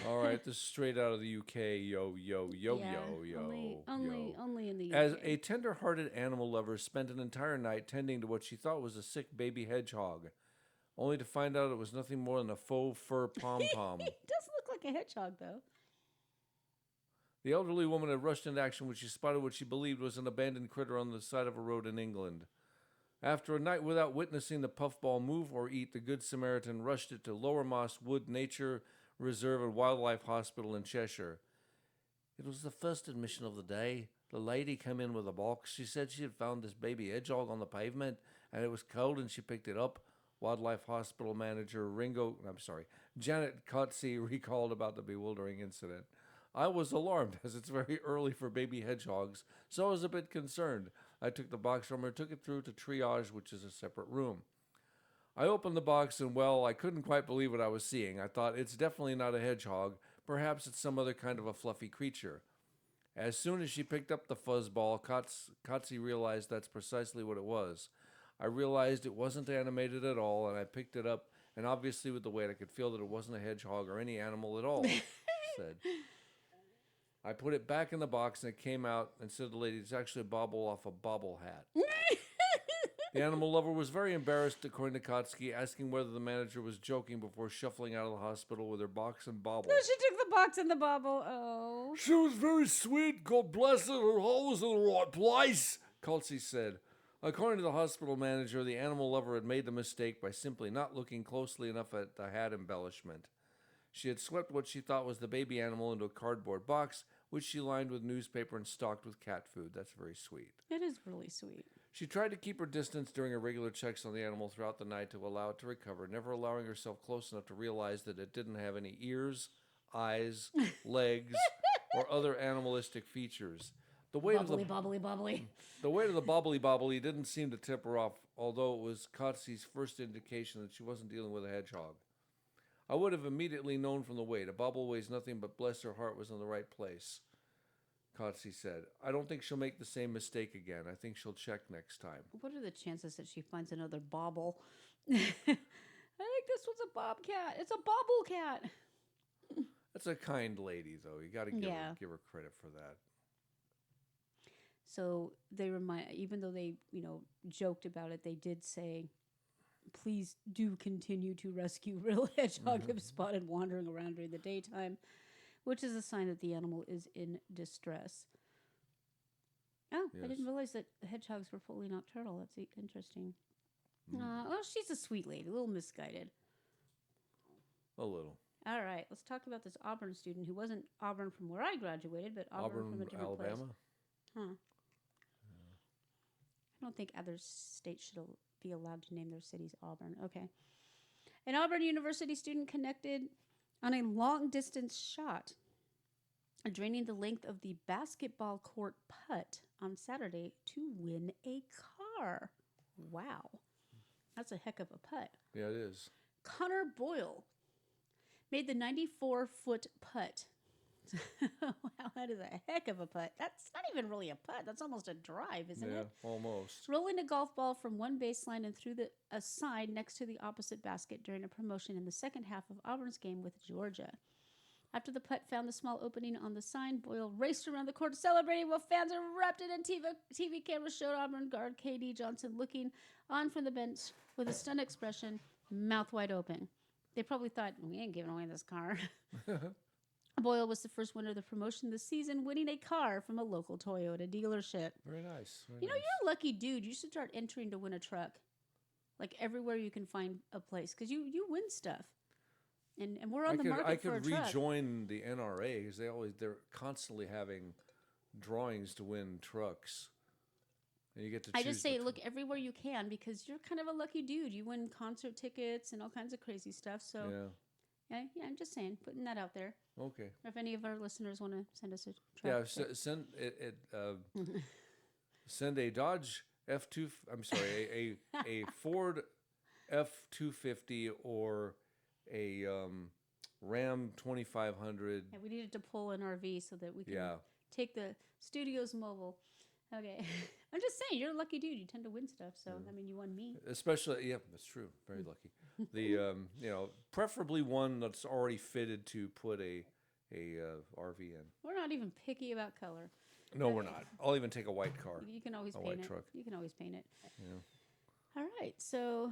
All right, this is straight out of the UK. Yo. Only in the UK. As a tender-hearted animal lover spent an entire night tending to what she thought was a sick baby hedgehog, only to find out it was nothing more than a faux fur pom-pom. It does look like a hedgehog, though. The elderly woman had rushed into action when she spotted what she believed was an abandoned critter on the side of a road in England. After a night without witnessing the puffball move or eat, the Good Samaritan rushed it to Lower Moss Wood Nature Reserve and Wildlife Hospital in Cheshire. It was the first admission of the day. The lady came in with a box. She said she had found this baby hedgehog on the pavement, and it was cold, and she picked it up. Wildlife Hospital manager Janet Cotsey recalled about the bewildering incident. I was alarmed, as it's very early for baby hedgehogs, so I was a bit concerned. I took the box from her, took it through to triage, which is a separate room. I opened the box and, well, I couldn't quite believe what I was seeing. I thought, it's definitely not a hedgehog. Perhaps it's some other kind of a fluffy creature. As soon as she picked up the fuzzball, Kotsy realized that's precisely what it was. I realized it wasn't animated at all, and I picked it up, and obviously with the weight, I could feel that it wasn't a hedgehog or any animal at all, she said. I put it back in the box, and it came out and said to the lady, it's actually a bobble off a bobble hat. The animal lover was very embarrassed, according to Kotsky, asking whether the manager was joking before shuffling out of the hospital with her box and bobble. No, she took the box and the bobble. Oh. She was very sweet. God bless her. Her heart was in the right place, Kotsky said. According to the hospital manager, the animal lover had made the mistake by simply not looking closely enough at the hat embellishment. She had swept what she thought was the baby animal into a cardboard box, which she lined with newspaper and stocked with cat food. That's very sweet. It is really sweet. She tried to keep her distance during her regular checks on the animal throughout the night to allow it to recover, never allowing herself close enough to realize that it didn't have any ears, eyes, legs, or other animalistic features. The weight Bubbly. The weight of the bobbly didn't seem to tip her off, although it was Kotze's first indication that she wasn't dealing with a hedgehog. I would have immediately known from the weight. A bobble weighs nothing, but bless her heart was in the right place, Kotze said. I don't think she'll make the same mistake again. I think she'll check next time. What are the chances that she finds another bobble? I think this was a bobcat. It's a bobble cat. That's a kind lady, though. You got to give her credit for that. So they even though they, joked about it, they did say, please do continue to rescue real hedgehog if spotted wandering around during the daytime, which is a sign that the animal is in distress. Oh, yes. I didn't realize that hedgehogs were fully nocturnal. That's interesting. Well, she's a sweet lady, a little misguided. A little. All right, let's talk about this Auburn student who wasn't Auburn from where I graduated, but Auburn from a different Alabama? place. Huh. I don't think other states should be allowed to name their cities Auburn. Okay. An Auburn University student connected on a long distance shot, draining the length of the basketball court putt on Saturday to win a car. Wow. That's a heck of a putt. Yeah, it is. Connor Boyle made the 94-foot putt. Wow, that is a heck of a putt. That's not even really a putt. That's almost a drive, isn't it? Yeah, almost. Rolling a golf ball from one baseline and through a sign next to the opposite basket during a promotion in the second half of Auburn's game with Georgia. After the putt found the small opening on the sign, Boyle raced around the court celebrating while fans erupted and TV cameras showed Auburn guard K.D. Johnson looking on from the bench with a stunned expression, mouth wide open. They probably thought, we ain't giving away this car. Boyle was the first winner of the promotion this season, winning a car from a local Toyota dealership. Very nice. Very You know, nice. you're a lucky dude. You should start entering to win a truck. Like everywhere you can find a place. Because you win stuff. And we're on the market for a truck. I could rejoin the NRA because they're constantly having drawings to win trucks. And you get to choose. I just say, look everywhere you can because you're kind of a lucky dude. You win concert tickets and all kinds of crazy stuff. So, yeah, I'm just saying, putting that out there. Okay. If any of our listeners want to send us a Yeah, truck. send it. Send a Dodge F2. I'm sorry, a Ford F250 or a Ram 2500. Yeah, we needed to pull an RV so that we can take the studio's mobile. Okay. I'm just saying, you're a lucky dude. You tend to win stuff. So, I mean, you won me. Especially, yeah, that's true. Very lucky. The preferably one that's already fitted to put a RV in. We're not even picky about color. No, we're not. I'll even take a white car. You can always A paint white it. truck. You can always paint it. Yeah. All right. So,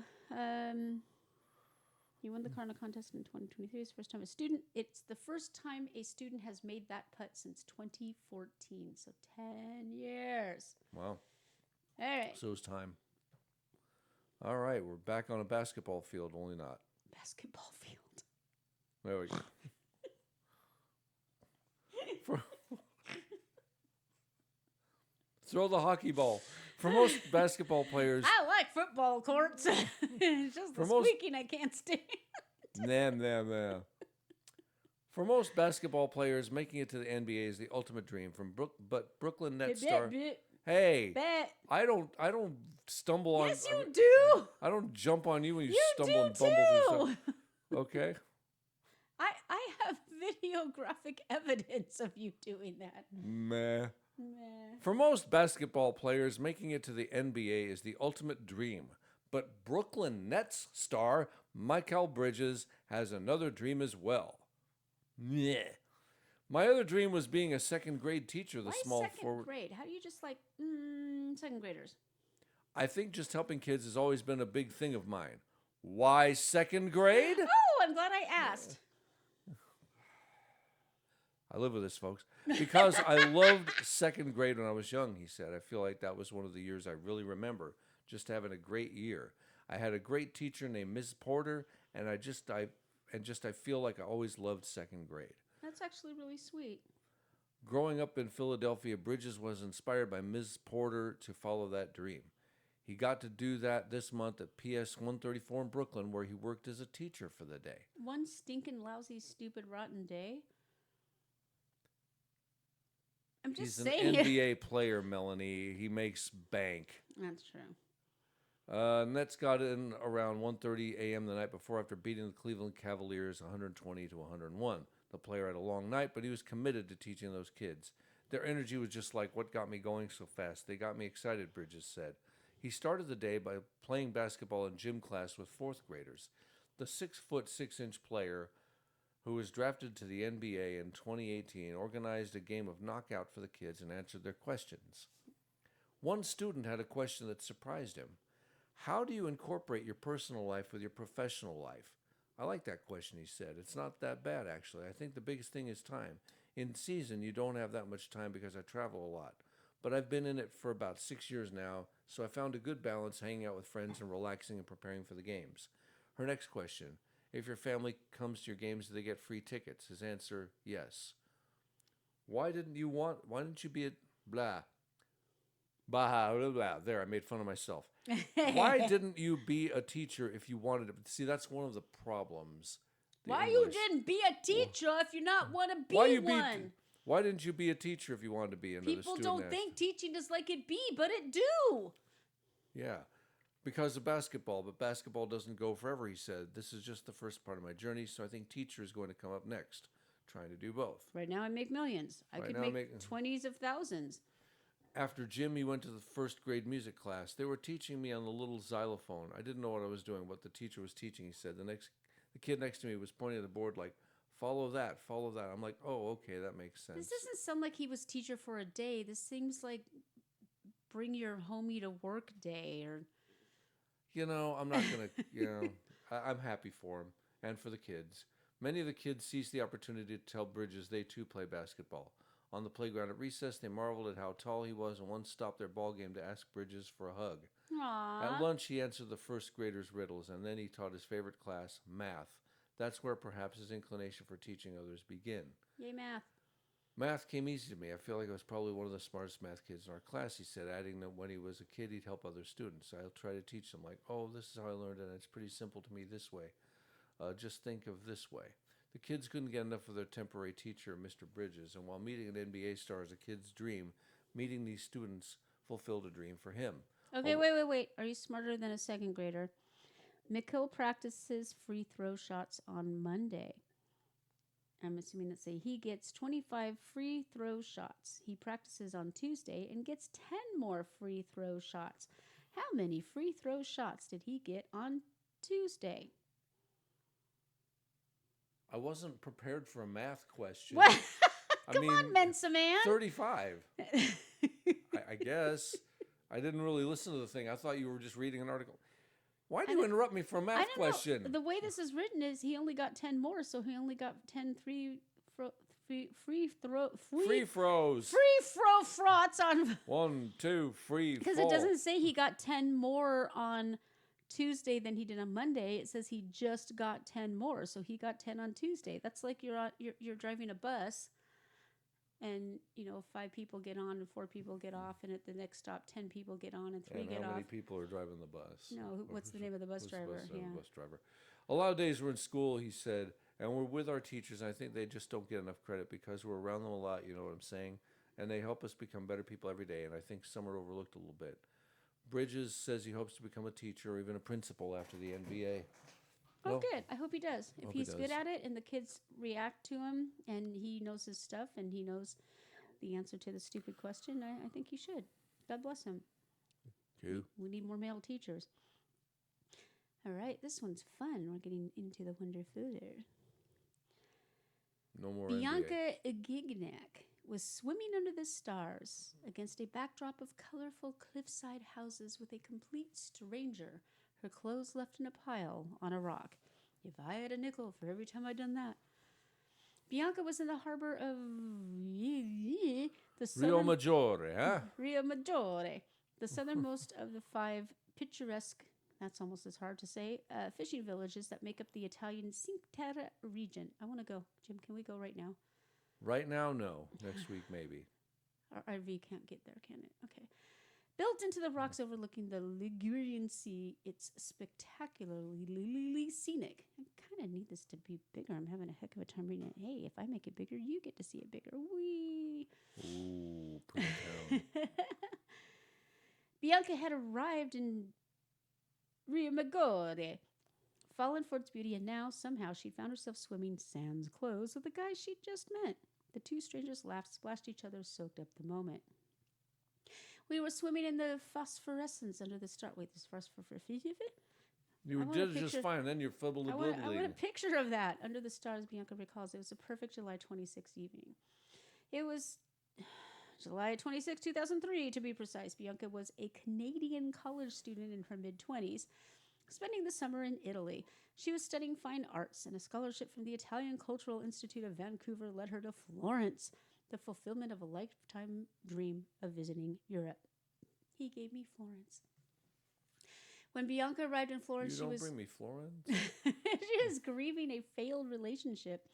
you won the car in a contest in 2023. It's the first time a student has made that putt since 2014. So 10 years. Wow. All right. So it's time. All right, we're back on a basketball field, only not. Basketball field. There we go. Throw the hockey ball. For most basketball players, I like football courts. It's just the squeaking I can't stand. nah. For most basketball players, making it to the NBA is the ultimate dream. But Brooklyn Nets star. Hey, Bet. I don't stumble on. Yes, you do. I don't jump on you when you You stumble do and bumble through too. stuff. Okay. I have videographic evidence of you doing that. Meh. Meh. For most basketball players, making it to the NBA is the ultimate dream. But Brooklyn Nets star Mikal Bridges has another dream as well. Meh. My other dream was being a second grade teacher. Why second grade? How do you just like second graders? I think just helping kids has always been a big thing of mine. Why second grade? Oh, I'm glad I asked. I live with this, folks. Because I loved second grade when I was young, he said. I feel like that was one of the years I really remember, just having a great year. I had a great teacher named Ms. Porter, and I feel like I always loved second grade. That's actually really sweet. Growing up in Philadelphia, Bridges was inspired by Ms. Porter to follow that dream. He got to do that this month at PS 134 in Brooklyn, where he worked as a teacher for the day. One stinking, lousy, stupid, rotten day. I'm just saying. He's an NBA player, Melanie. He makes bank. That's true. Nets got in around 1:30 a.m. the night before after beating the Cleveland Cavaliers 120 to 101. The player had a long night, but he was committed to teaching those kids. Their energy was just like what got me going so fast. They got me excited, Bridges said. He started the day by playing basketball in gym class with fourth graders. The 6'6" player, who was drafted to the NBA in 2018, organized a game of knockout for the kids and answered their questions. One student had a question that surprised him. How do you incorporate your personal life with your professional life? I like that question, he said. It's not that bad, actually. I think the biggest thing is time. In season, you don't have that much time because I travel a lot. But I've been in it for about 6 years now, so I found a good balance hanging out with friends and relaxing and preparing for the games. Her next question, if your family comes to your games, do they get free tickets? His answer, yes. Why didn't you be at blah? Blah, blah, blah. There, I made fun of myself. Why didn't you be a teacher if you wanted to? See, that's one of the problems. The Why you English. didn't be a teacher if you not want to be Why you one? Why didn't you be a teacher if you wanted to be under the People student don't asked? think teaching is like it be, but it do. Yeah, because of basketball, but basketball doesn't go forever. He said, "This is just the first part of my journey, so I think teacher is going to come up next, trying to do both." Right now I make millions. I Right could now I make make- 20s of thousands. After gym, he went to the first grade music class. They were teaching me on the little xylophone. I didn't know what I was doing, what the teacher was teaching. He said the kid next to me was pointing at the board like, follow that, follow that. I'm like, oh, okay, that makes sense. This doesn't sound like he was teacher for a day. This seems like bring your homie to work day or I'm not going to, I'm happy for him and for the kids. Many of the kids seized the opportunity to tell Bridges they too play basketball. On the playground at recess, they marveled at how tall he was and once stopped their ball game to ask Bridges for a hug. Aww. At lunch, he answered the first graders' riddles, and then he taught his favorite class, math. That's where perhaps his inclination for teaching others began. Yay, math. Math came easy to me. I feel like I was probably one of the smartest math kids in our class, he said, adding that when he was a kid, he'd help other students. I'll try to teach them, like, oh, this is how I learned, and it's pretty simple to me this way. Just think of this way. The kids couldn't get enough of their temporary teacher, Mr. Bridges, and while meeting an NBA star is a kid's dream, meeting these students fulfilled a dream for him. Okay, wait. Are you smarter than a second grader? Mikhail practices free throw shots on Monday. I'm assuming that say he gets 25 free throw shots. He practices on Tuesday and gets 10 more free throw shots. How many free throw shots did he get on Tuesday? I wasn't prepared for a math question. What? Come on, Mensa man. 35. I guess. I didn't really listen to the thing. I thought you were just reading an article. Why do you interrupt me for a math question? Know. The way this is written is he only got 10 more, so he only got 10 free throw frots on 1, 2, 3, 4. Because it doesn't say he got 10 more on Tuesday than he did on Monday. It says he just got 10 more, so he got 10 on Tuesday. That's like you're driving a bus, and 5 people get on and 4 people get off, and at the next stop 10 people get on and 3 get off. How many people are driving the bus? No, what's the name of the bus driver? Bus driver. A lot of days we're in school, he said, and we're with our teachers, and I think they just don't get enough credit because we're around them a lot, you know what I'm saying? And they help us become better people every day, and I think some are overlooked a little bit. Bridges says he hopes to become a teacher or even a principal after the NBA. Oh, good. I hope he does. If he's good at it and the kids react to him and he knows his stuff and he knows the answer to the stupid question, I think he should. God bless him. Cool. We need more male teachers. All right, this one's fun. We're getting into the Wonder Fooder. No more Bianca NBA. Gignac was swimming under the stars against a backdrop of colorful cliffside houses with a complete stranger, her clothes left in a pile on a rock. If I had a nickel for every time I'd done that. Bianca was in the harbor of Rio Maggiore, huh? Rio Maggiore, the southernmost of the 5 picturesque, that's almost as hard to say, fishing villages that make up the Italian Cinque Terre region. I want to go. Jim, can we go right now? Right now, no. Next week, maybe. Our RV can't get there, can it? Okay. Built into the rocks overlooking the Ligurian Sea, it's spectacularly scenic. I kind of need this to be bigger. I'm having a heck of a time reading it. Hey, if I make it bigger, you get to see it bigger. Whee! Ooh, put it down. Bianca had arrived in Rio Maggiore, fallen for its beauty, and now somehow she found herself swimming sans clothes with the guy she'd just met. The 2 strangers laughed, splashed each other, soaked up the moment. We were swimming in the phosphorescence under the star. Wait, this phosphorescence? You did just fine. Then you're fibbling. I want a picture of that under the stars. Bianca recalls it was a perfect July 26th evening. It was July 26, 2003, to be precise. Bianca was a Canadian college student in her mid-20s, spending the summer in Italy. She was studying fine arts, and a scholarship from the Italian Cultural Institute of Vancouver led her to Florence, the fulfillment of a lifetime dream of visiting Europe. He gave me Florence. When Bianca arrived in Florence, bring me Florence? she was grieving a failed relationship.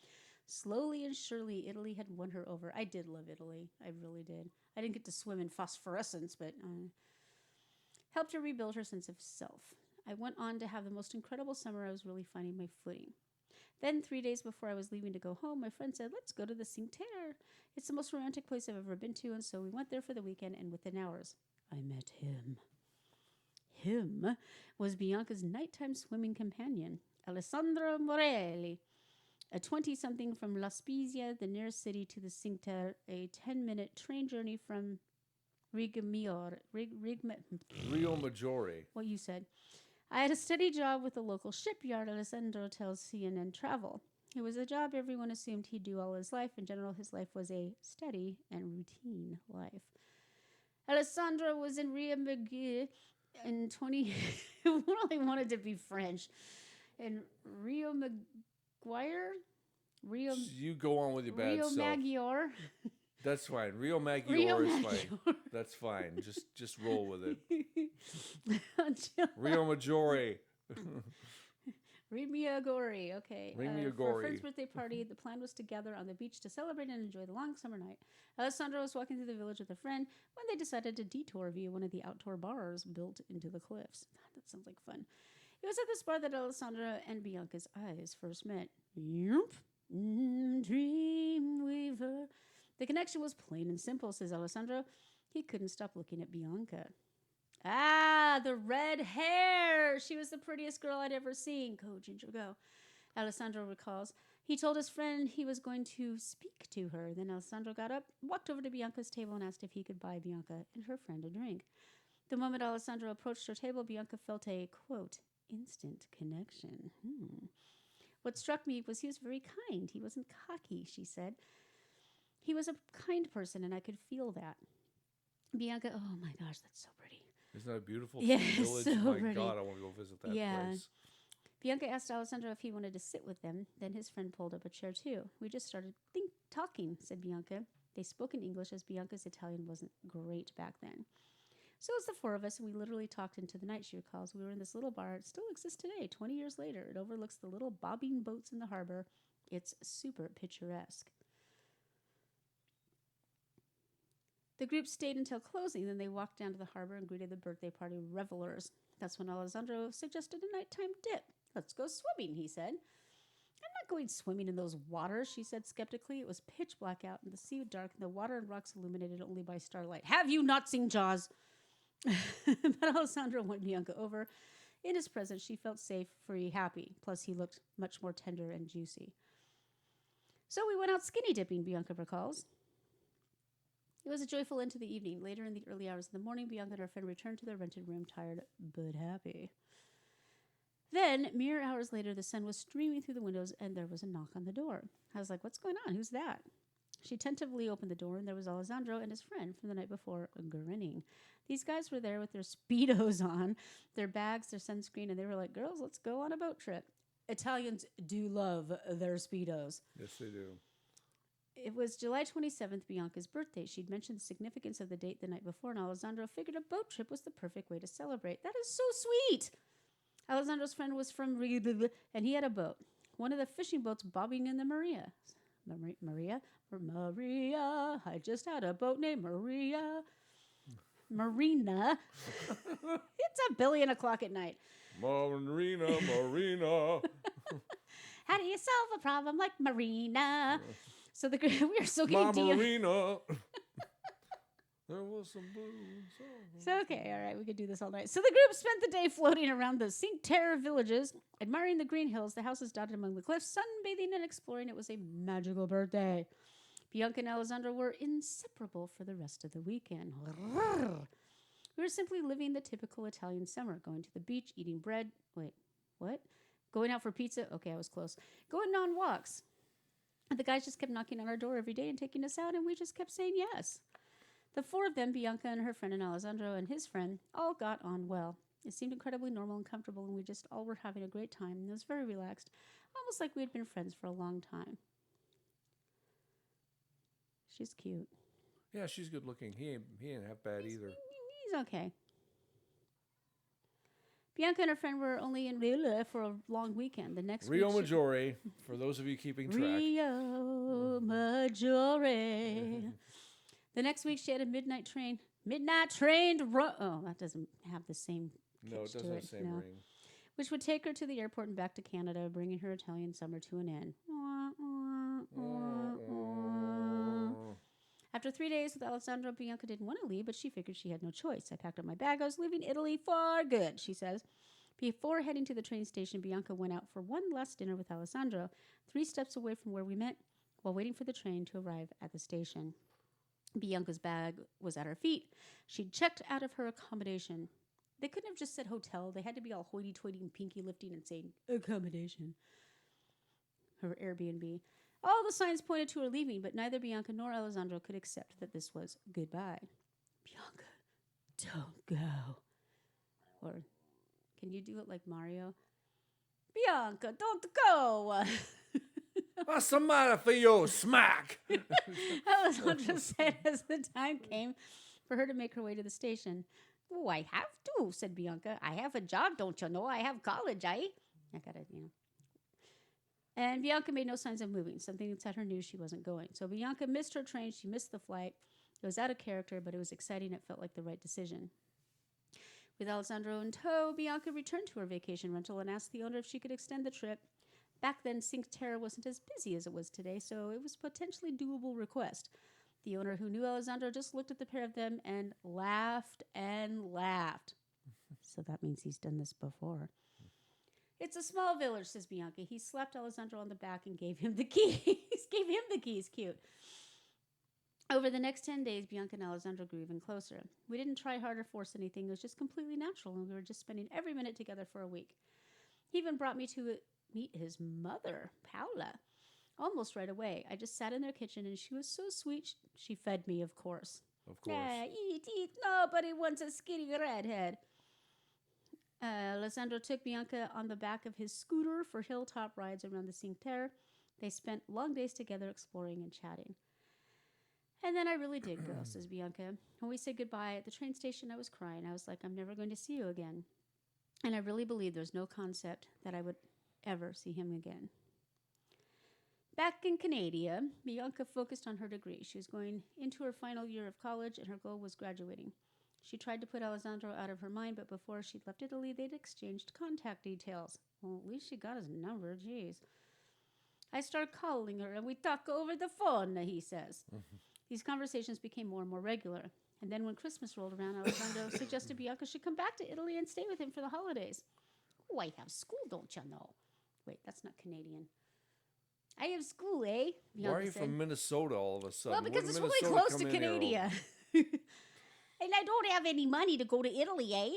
Slowly and surely, Italy had won her over. I did love Italy. I really did. I didn't get to swim in phosphorescence, but helped her rebuild her sense of self. I went on to have the most incredible summer. I was really finding my footing. Then, 3 days before I was leaving to go home, my friend said, let's go to the Cinque Terre. It's the most romantic place I've ever been to, and so we went there for the weekend, and within hours, I met him. Him was Bianca's nighttime swimming companion, Alessandro Morelli, a 20-something from La Spezia, the nearest city to the Cinque Terre, a 10-minute train journey from Rio Maggiore. what you said. I had a steady job with the local shipyard, Alessandro tells CNN Travel. It was a job everyone assumed he'd do all his life. In general, his life was a steady and routine life. Alessandro was in Rio Maggiore in 20... I really wanted to be French. In Rio Maguire? You go on with your bad Rio self. Maggiore. That's fine. Rio Rio Maggiore is Maggiore. fine. That's fine. Just roll with it. Rio Maggiore. Rimiagori, okay. For a Rimiagori. friend's birthday party, the plan was to gather on the beach to celebrate and enjoy the long summer night. Alessandro was walking through the village with a friend when they decided to detour via one of the outdoor bars built into the cliffs. That sounds like fun. It was at this bar that Alessandro and Bianca's eyes first met. Yup. Dreamweaver. The connection was plain and simple, says Alessandro. He couldn't stop looking at Bianca. Ah, the red hair. She was the prettiest girl I'd ever seen. Go, Ginger, go. Alessandro recalls. He told his friend he was going to speak to her. Then Alessandro got up, walked over to Bianca's table, and asked if he could buy Bianca and her friend a drink. The moment Alessandro approached her table, Bianca felt a, quote, instant connection. What struck me was he was very kind. He wasn't cocky, she said. He was a kind person, and I could feel that. Bianca, oh my gosh, that's so pretty. Isn't that a beautiful Yeah, village? so My pretty. God, I want to go visit that Yeah. place. Bianca asked Alessandro if he wanted to sit with them. Then his friend pulled up a chair too. We just started talking, said Bianca. They spoke in English as Bianca's Italian wasn't great back then. So it was the four of us, and we literally talked into the night, she recalls. We were in this little bar. It still exists today, 20 years later. It overlooks the little bobbing boats in the harbor. It's super picturesque. The group stayed until closing, then they walked down to the harbor and greeted the birthday party revelers. That's when Alessandro suggested a nighttime dip. Let's go swimming, he said. I'm not going swimming in those waters, she said skeptically. It was pitch black out and the sea dark and the water and rocks illuminated only by starlight. Have you not seen Jaws? But Alessandro won Bianca over. In his presence, she felt safe, free, happy. Plus, he looked much more tender and juicy. So we went out skinny dipping, Bianca recalls. It was a joyful end to the evening. Later in the early hours of the morning, Bianca and her friend returned to their rented room, tired but happy. Then, mere hours later, the sun was streaming through the windows and there was a knock on the door. I was like, what's going on? Who's that? She tentatively opened the door and there was Alessandro and his friend from the night before, grinning. These guys were there with their Speedos on, their bags, their sunscreen, and they were like, girls, let's go on a boat trip. Italians do love their Speedos. Yes, they do. It was July 27th, Bianca's birthday. She'd mentioned the significance of the date the night before, and Alessandro figured a boat trip was the perfect way to celebrate. That is so sweet! Alessandro's friend was from Rio, and he had a boat. One of the fishing boats bobbing in the Maria. Maria? I just had a boat named Maria. Marina. It's 1:00 at night. Marina. How do you solve a problem like Marina? So we are so getting Marina. There was some blues. So, okay, all right, we could do this all night. So the group spent the day floating around the Cinque Terre villages, admiring the green hills, the houses dotted among the cliffs, sunbathing and exploring. It was a magical birthday. Bianca and Alessandro were inseparable for the rest of the weekend. We were simply living the typical Italian summer, going to the beach, eating bread. Wait, what? Going out for pizza? Okay, I was close. Going on walks. And the guys just kept knocking on our door every day and taking us out, and we just kept saying yes. The four of them, Bianca and her friend and Alessandro and his friend, all got on well. It seemed incredibly normal and comfortable, and we just all were having a great time. And it was very relaxed, almost like we had been friends for a long time. She's cute. Yeah, she's good looking. He ain't half bad either. He's okay. Bianca and her friend were only in Rio for a long weekend. The next Rio week, Maggiore, for those of you keeping track. Rio Maggiore. The next week, she had a midnight train to run. Oh, that doesn't have the same pitch No, it doesn't to have the same ring. Which would take her to the airport and back to Canada, bringing her Italian summer to an end. After 3 days with Alessandro, Bianca didn't want to leave, but she figured she had no choice. I packed up my bag. I was leaving Italy for good, she says. Before heading to the train station, Bianca went out for one last dinner with Alessandro, 3 steps away from where we met, while waiting for the train to arrive at the station. Bianca's bag was at her feet. She'd checked out of her accommodation. They couldn't have just said hotel. They had to be all hoity-toity and pinky lifting and saying accommodation. Her Airbnb. All the signs pointed to her leaving, but neither Bianca nor Alessandro could accept that this was goodbye. Bianca, don't go. Or can you do it like Mario? Bianca, don't go. What's the matter for you? Smack! Alessandro said as the time came for her to make her way to the station. Oh, I have to, said Bianca. I have a job, don't you know? I have college, I gotta, And Bianca made no signs of moving. Something inside her knew she wasn't going. So Bianca missed her train. She missed the flight. It was out of character, but it was exciting. It felt like the right decision. With Alessandro in tow, Bianca returned to her vacation rental and asked the owner if she could extend the trip. Back then, Cinque Terre wasn't as busy as it was today, so it was a potentially doable request. The owner, who knew Alessandro, just looked at the pair of them and laughed and laughed. So that means he's done this before. It's a small village, says Bianca. He slapped Alessandro on the back and gave him the keys. Cute. Over the next 10 days, Bianca and Alessandro grew even closer. We didn't try hard or force anything. It was just completely natural, and we were just spending every minute together for a week. He even brought me to meet his mother, Paula, almost right away. I just sat in their kitchen, and she was so sweet. She fed me, of course. Of course. Eat. Nobody wants a skinny redhead. Alessandro took Bianca on the back of his scooter for hilltop rides around the Cinque Terre. They spent long days together exploring and chatting. And then I really did go, says Bianca. When we said goodbye at the train station, I was crying. I was like, I'm never going to see you again. And I really believe there's no concept that I would ever see him again. Back in Canada, Bianca focused on her degree. She was going into her final year of college, and her goal was graduating. She tried to put Alessandro out of her mind, but before she'd left Italy, they'd exchanged contact details. Well, at least she got his number, jeez. I started calling her, and we talk over the phone, he says. These conversations became more and more regular. And then when Christmas rolled around, Alessandro suggested Bianca should come back to Italy and stay with him for the holidays. Oh, I have school, don't you know? Wait, that's not Canadian. I have school, eh? Bianca Why are you said. from Minnesota all of a sudden? Well, because it's Minnesota really close come to in here? Canada. And I don't have any money to go to Italy, eh?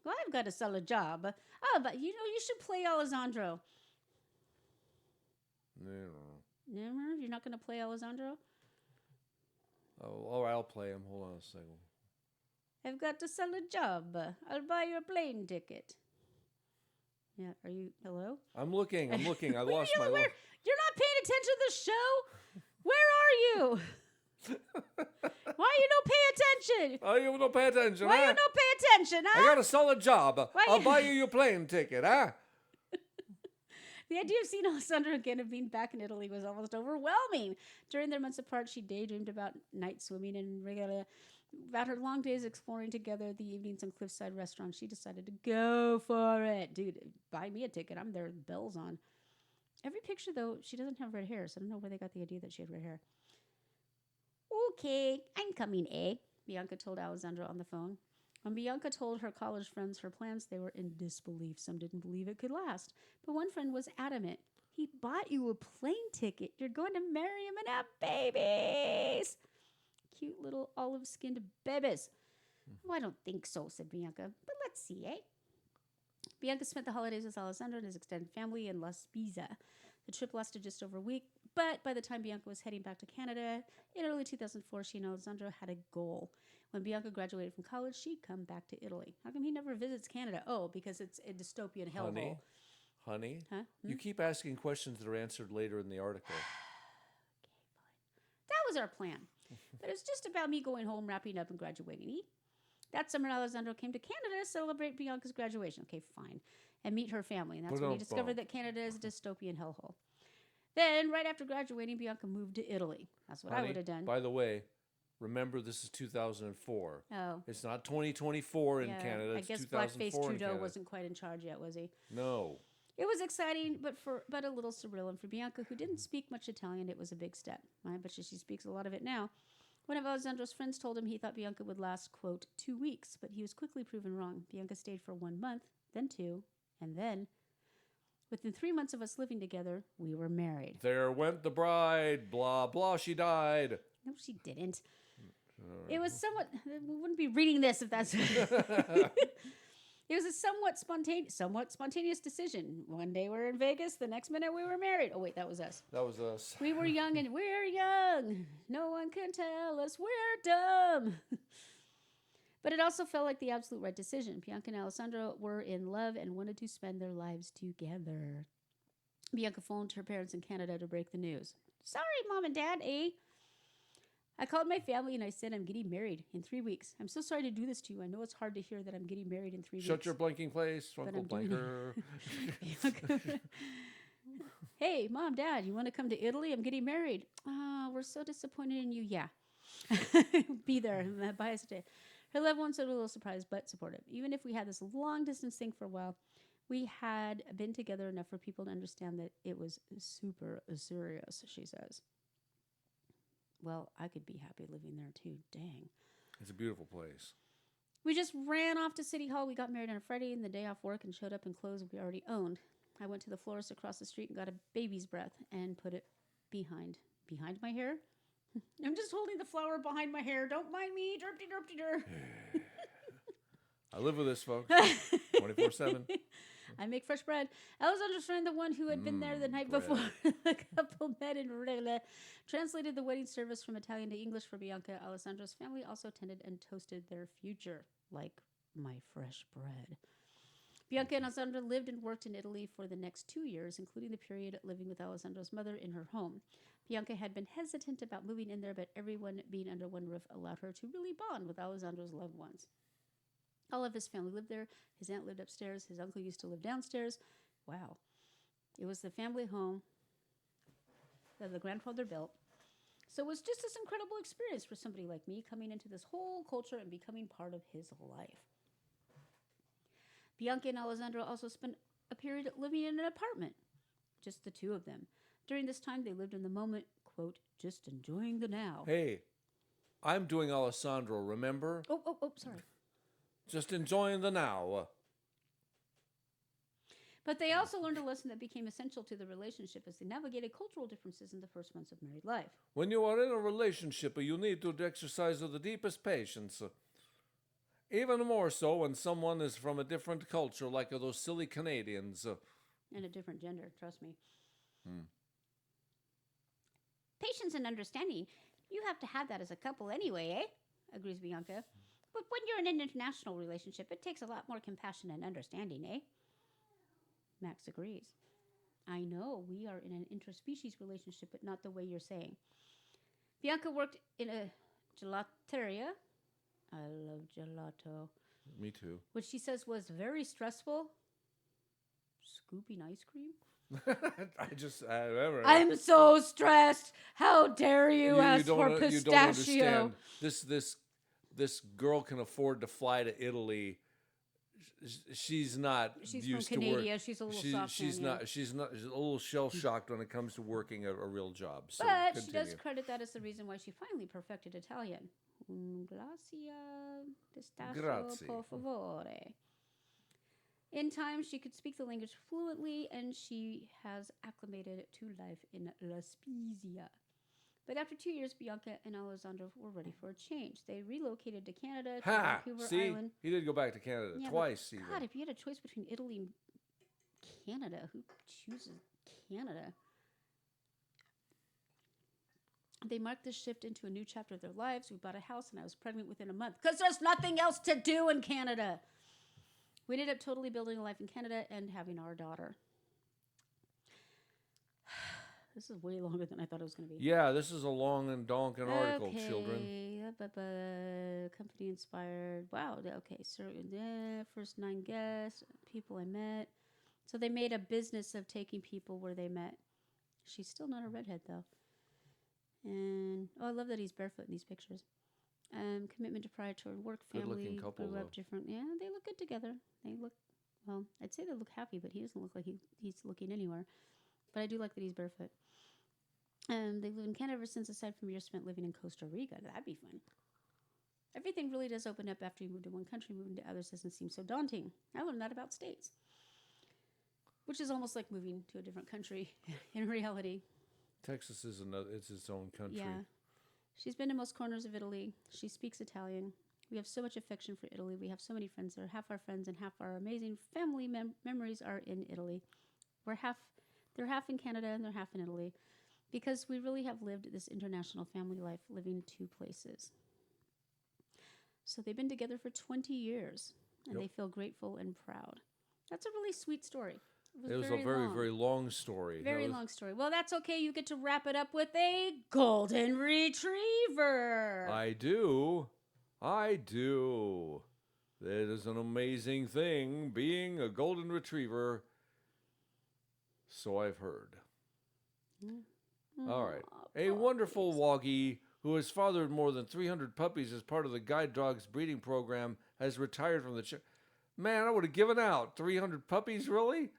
Well, I've got to sell a job. Oh, but you should play Alessandro. No. Never? You're not going to play Alessandro? Oh, all right, I'll play him. Hold on a second. I've got to sell a job. I'll buy your plane ticket. Yeah, are you, hello? I'm looking. I lost my look. You're not paying attention to the show? Where are you? Why you don't pay attention? Oh, you don't pay attention, Why huh? you don't pay attention, huh? I got a solid job. Why I'll you- buy you your plane ticket, huh? The idea of seeing Alessandro again and being back in Italy was almost overwhelming. During their months apart, she daydreamed about night swimming in Regalia. About her long days exploring together the evenings in cliffside restaurants, she decided to go for it. Dude, buy me a ticket. I'm there with bells on. Every picture, though, she doesn't have red hair, so I don't know where they got the idea that she had red hair. Okay, I'm coming, eh? Bianca told Alessandro on the phone. When Bianca told her college friends her plans, they were in disbelief. Some didn't believe it could last. But one friend was adamant. He bought you a plane ticket. You're going to marry him and have babies. Cute little olive-skinned babies. Oh, I don't think so, said Bianca. But let's see, eh? Bianca spent the holidays with Alessandro and his extended family in La Spezia. The trip lasted just over a week, but by the time Bianca was heading back to Canada, in early 2004, she and Alessandro had a goal. When Bianca graduated from college, she'd come back to Italy. How come he never visits Canada? Oh, because it's a dystopian hellhole. Honey, Huh? you keep asking questions that are answered later in the article. That was our plan. But it was just about me going home, wrapping up, and graduating. That summer, Alessandro came to Canada to celebrate Bianca's graduation. Okay, fine. And meet her family. And that's when he discovered that Canada is a dystopian hellhole. Then, right after graduating, Bianca moved to Italy. That's what I would have done. By the way, remember this is 2004. Oh. It's not 2024 in Canada. It's I guess 2004 Blackface in Trudeau wasn't quite in charge yet, was he? No. It was exciting, but a little surreal. And for Bianca, who didn't speak much Italian, it was a big step. I bet she speaks a lot of it now. One of Alessandro's friends told him he thought Bianca would last, quote, 2 weeks, but he was quickly proven wrong. Bianca stayed for 1 month, then 2, and then, within 3 months of us living together, we were married. There went the bride, blah, blah, she died. No, she didn't. It was somewhat, we wouldn't be reading this if that's... It was a somewhat spontaneous decision. One day we were in Vegas, the next minute we were married. Oh, wait, that was us. That was us. We were young and we're young. No one can tell us we're dumb. But it also felt like the absolute right decision. Bianca and Alessandro were in love and wanted to spend their lives together. Bianca phoned her parents in Canada to break the news. Sorry, Mom and Dad, eh? I called my family and I said I'm getting married in 3 weeks. I'm so sorry to do this to you. I know it's hard to hear that I'm getting married in 3 weeks. Shut your blinking face, Uncle Blinker. Hey, Mom, Dad, you want to come to Italy? I'm getting married. Oh, we're so disappointed in you. Yeah. Be there. Buy us a day. Her loved ones were a little surprised, but supportive. Even if we had this long distance thing for a while, we had been together enough for people to understand that it was super serious, she says. Well, I could be happy living there too. Dang. It's a beautiful place. We just ran off to City Hall. We got married on a Friday and the day off work and showed up in clothes we already owned. I went to the florist across the street and got a baby's breath and put it behind my hair. I'm just holding the flower behind my hair. Don't mind me. Derpty, derpty, derp. I live with this, folks. 24/7. I make fresh bread. Alessandro's friend, the one who had been there the night before, the couple met in Rele, translated the wedding service from Italian to English for Bianca. Alessandro's family also attended and toasted their future, like my fresh bread. Bianca and Alessandro lived and worked in Italy for the next 2 years, including the period living with Alessandro's mother in her home. Bianca had been hesitant about moving in there, but everyone being under one roof allowed her to really bond with Alessandro's loved ones. All of his family lived there. His aunt lived upstairs. His uncle used to live downstairs. Wow. It was the family home that the grandfather built. So it was just this incredible experience for somebody like me coming into this whole culture and becoming part of his life. Bianca and Alessandro also spent a period living in an apartment, just the two of them. During this time, they lived in the moment, quote, just enjoying the now. Hey, I'm doing Alessandro, remember? Oh, sorry. Just enjoying the now. But they also learned a lesson that became essential to the relationship as they navigated cultural differences in the first months of married life. When you are in a relationship, you need to exercise the deepest patience. Even more so when someone is from a different culture, like those silly Canadians. And a different gender, trust me. Patience and understanding. You have to have that as a couple anyway, eh? Agrees Bianca. But when you're in an international relationship, it takes a lot more compassion and understanding, eh? Max agrees. I know we are in an interspecies relationship, but not the way you're saying. Bianca worked in a gelateria. I love gelato. Me too. Which she says was very stressful. Scooping ice cream? I'm so stressed. How dare you ask for pistachio? You don't understand. This girl can afford to fly to Italy. She's not used from to Canada. work. She's a little soft. She's a little shell shocked when it comes to working a real job. So but continue. She does credit that as the reason why she finally perfected Italian. Grazie, pistachio, por favore. In time, she could speak the language fluently, and she has acclimated to life in La Spezia. But after 2 years, Bianca and Alessandro were ready for a change. They relocated to Canada, to Vancouver Island. He did go back to Canada twice. God, if you had a choice between Italy and Canada, who chooses Canada? They marked this shift into a new chapter of their lives. We bought a house, and I was pregnant within a month because there's nothing else to do in Canada. We ended up totally building a life in Canada and having our daughter. This is way longer than I thought it was going to be. Yeah, this is a long and donking article, children. Company inspired. Wow. Okay. So, first 9 guests, people I met. So they made a business of taking people where they met. She's still not a redhead, though. And, I love that he's barefoot in these pictures. Commitment to pride toward work, Good-looking family, couple, grew up though. different. Yeah, they look good together. They look, well, I'd say they look happy, but he doesn't look like he's looking anywhere. But I do like that he's barefoot. They live in Canada ever since, aside from years spent living in Costa Rica. That'd be fun. Everything really does open up after you move to one country. Moving to others doesn't seem so daunting. I learned that about states, which is almost like moving to a different country in reality. Texas is it's its own country. Yeah. She's been to most corners of Italy. She speaks Italian. We have so much affection for Italy. We have so many friends there. Half our friends and half our amazing family memories are in Italy. They're half in Canada and they're half in Italy, because we really have lived this international family life, living 2 places. So they've been together for 20 years, and they feel grateful and proud. That's a really sweet story. It was a very, very long story. Very long story. Well, that's okay. You get to wrap it up with a golden retriever. I do. That is an amazing thing, being a golden retriever. So I've heard. All right. A wonderful Woggy who has fathered more than 300 puppies as part of the guide dogs breeding program has retired from the... Man, I would have given out. 300 puppies, really?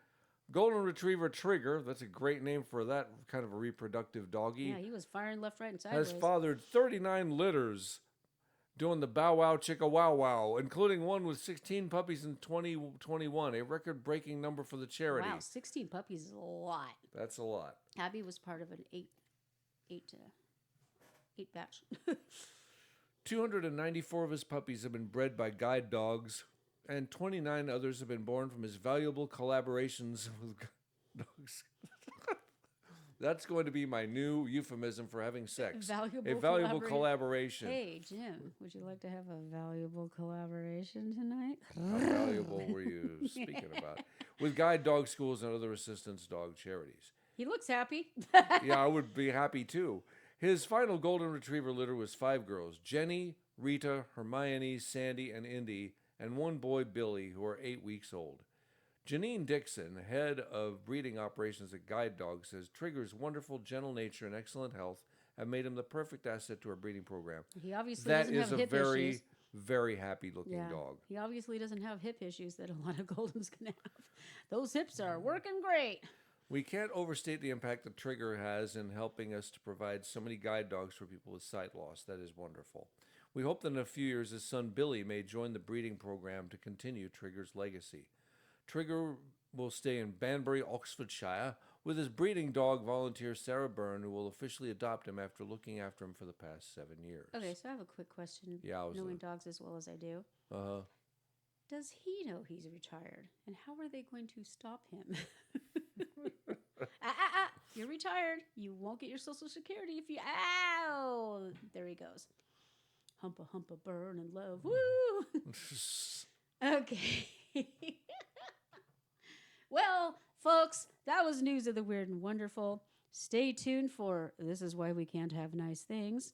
Golden Retriever Trigger, that's a great name for that kind of a reproductive doggy. Yeah, he was firing left, right, and sideways. Has fathered 39 litters, doing the bow wow chicka wow wow, including one with 16 puppies in 2021, a record-breaking number for the charity. Wow, 16 puppies is a lot. That's a lot. Abby was part of an eight batch. 294 of his puppies have been bred by guide dogs, and 29 others have been born from his valuable collaborations with dogs. That's going to be my new euphemism for having sex. A valuable collaboration. Hey, Jim, would you like to have a valuable collaboration tonight? How valuable were you speaking about? With guide dog schools and other assistance dog charities. He looks happy. Yeah, I would be happy too. His final golden retriever litter was 5 girls: Jenny, Rita, Hermione, Sandy, and Indy, and 1 boy, Billy, who are 8 weeks old. Janine Dixon, head of breeding operations at Guide Dogs, says Trigger's wonderful, gentle nature and excellent health have made him the perfect asset to our breeding program. He obviously doesn't have hip issues. That is a very, very happy-looking dog. He obviously doesn't have hip issues that a lot of Goldens can have. Those hips are working great. We can't overstate the impact that Trigger has in helping us to provide so many guide dogs for people with sight loss. That is wonderful. We hope that in a few years his son Billy may join the breeding program to continue Trigger's legacy. Trigger will stay in Banbury, Oxfordshire, with his breeding dog volunteer Sarah Byrne, who will officially adopt him after looking after him for the past 7 years. Okay, so I have a quick question. Yeah, knowing dogs as well as I do. Does he know he's retired? And how are they going to stop him? You're retired. You won't get your Social Security if you... Ow! There he goes. Humpa, burn and love. Woo! Okay. Well, folks, that was news of the weird and wonderful. Stay tuned for This Is Why We Can't Have Nice Things.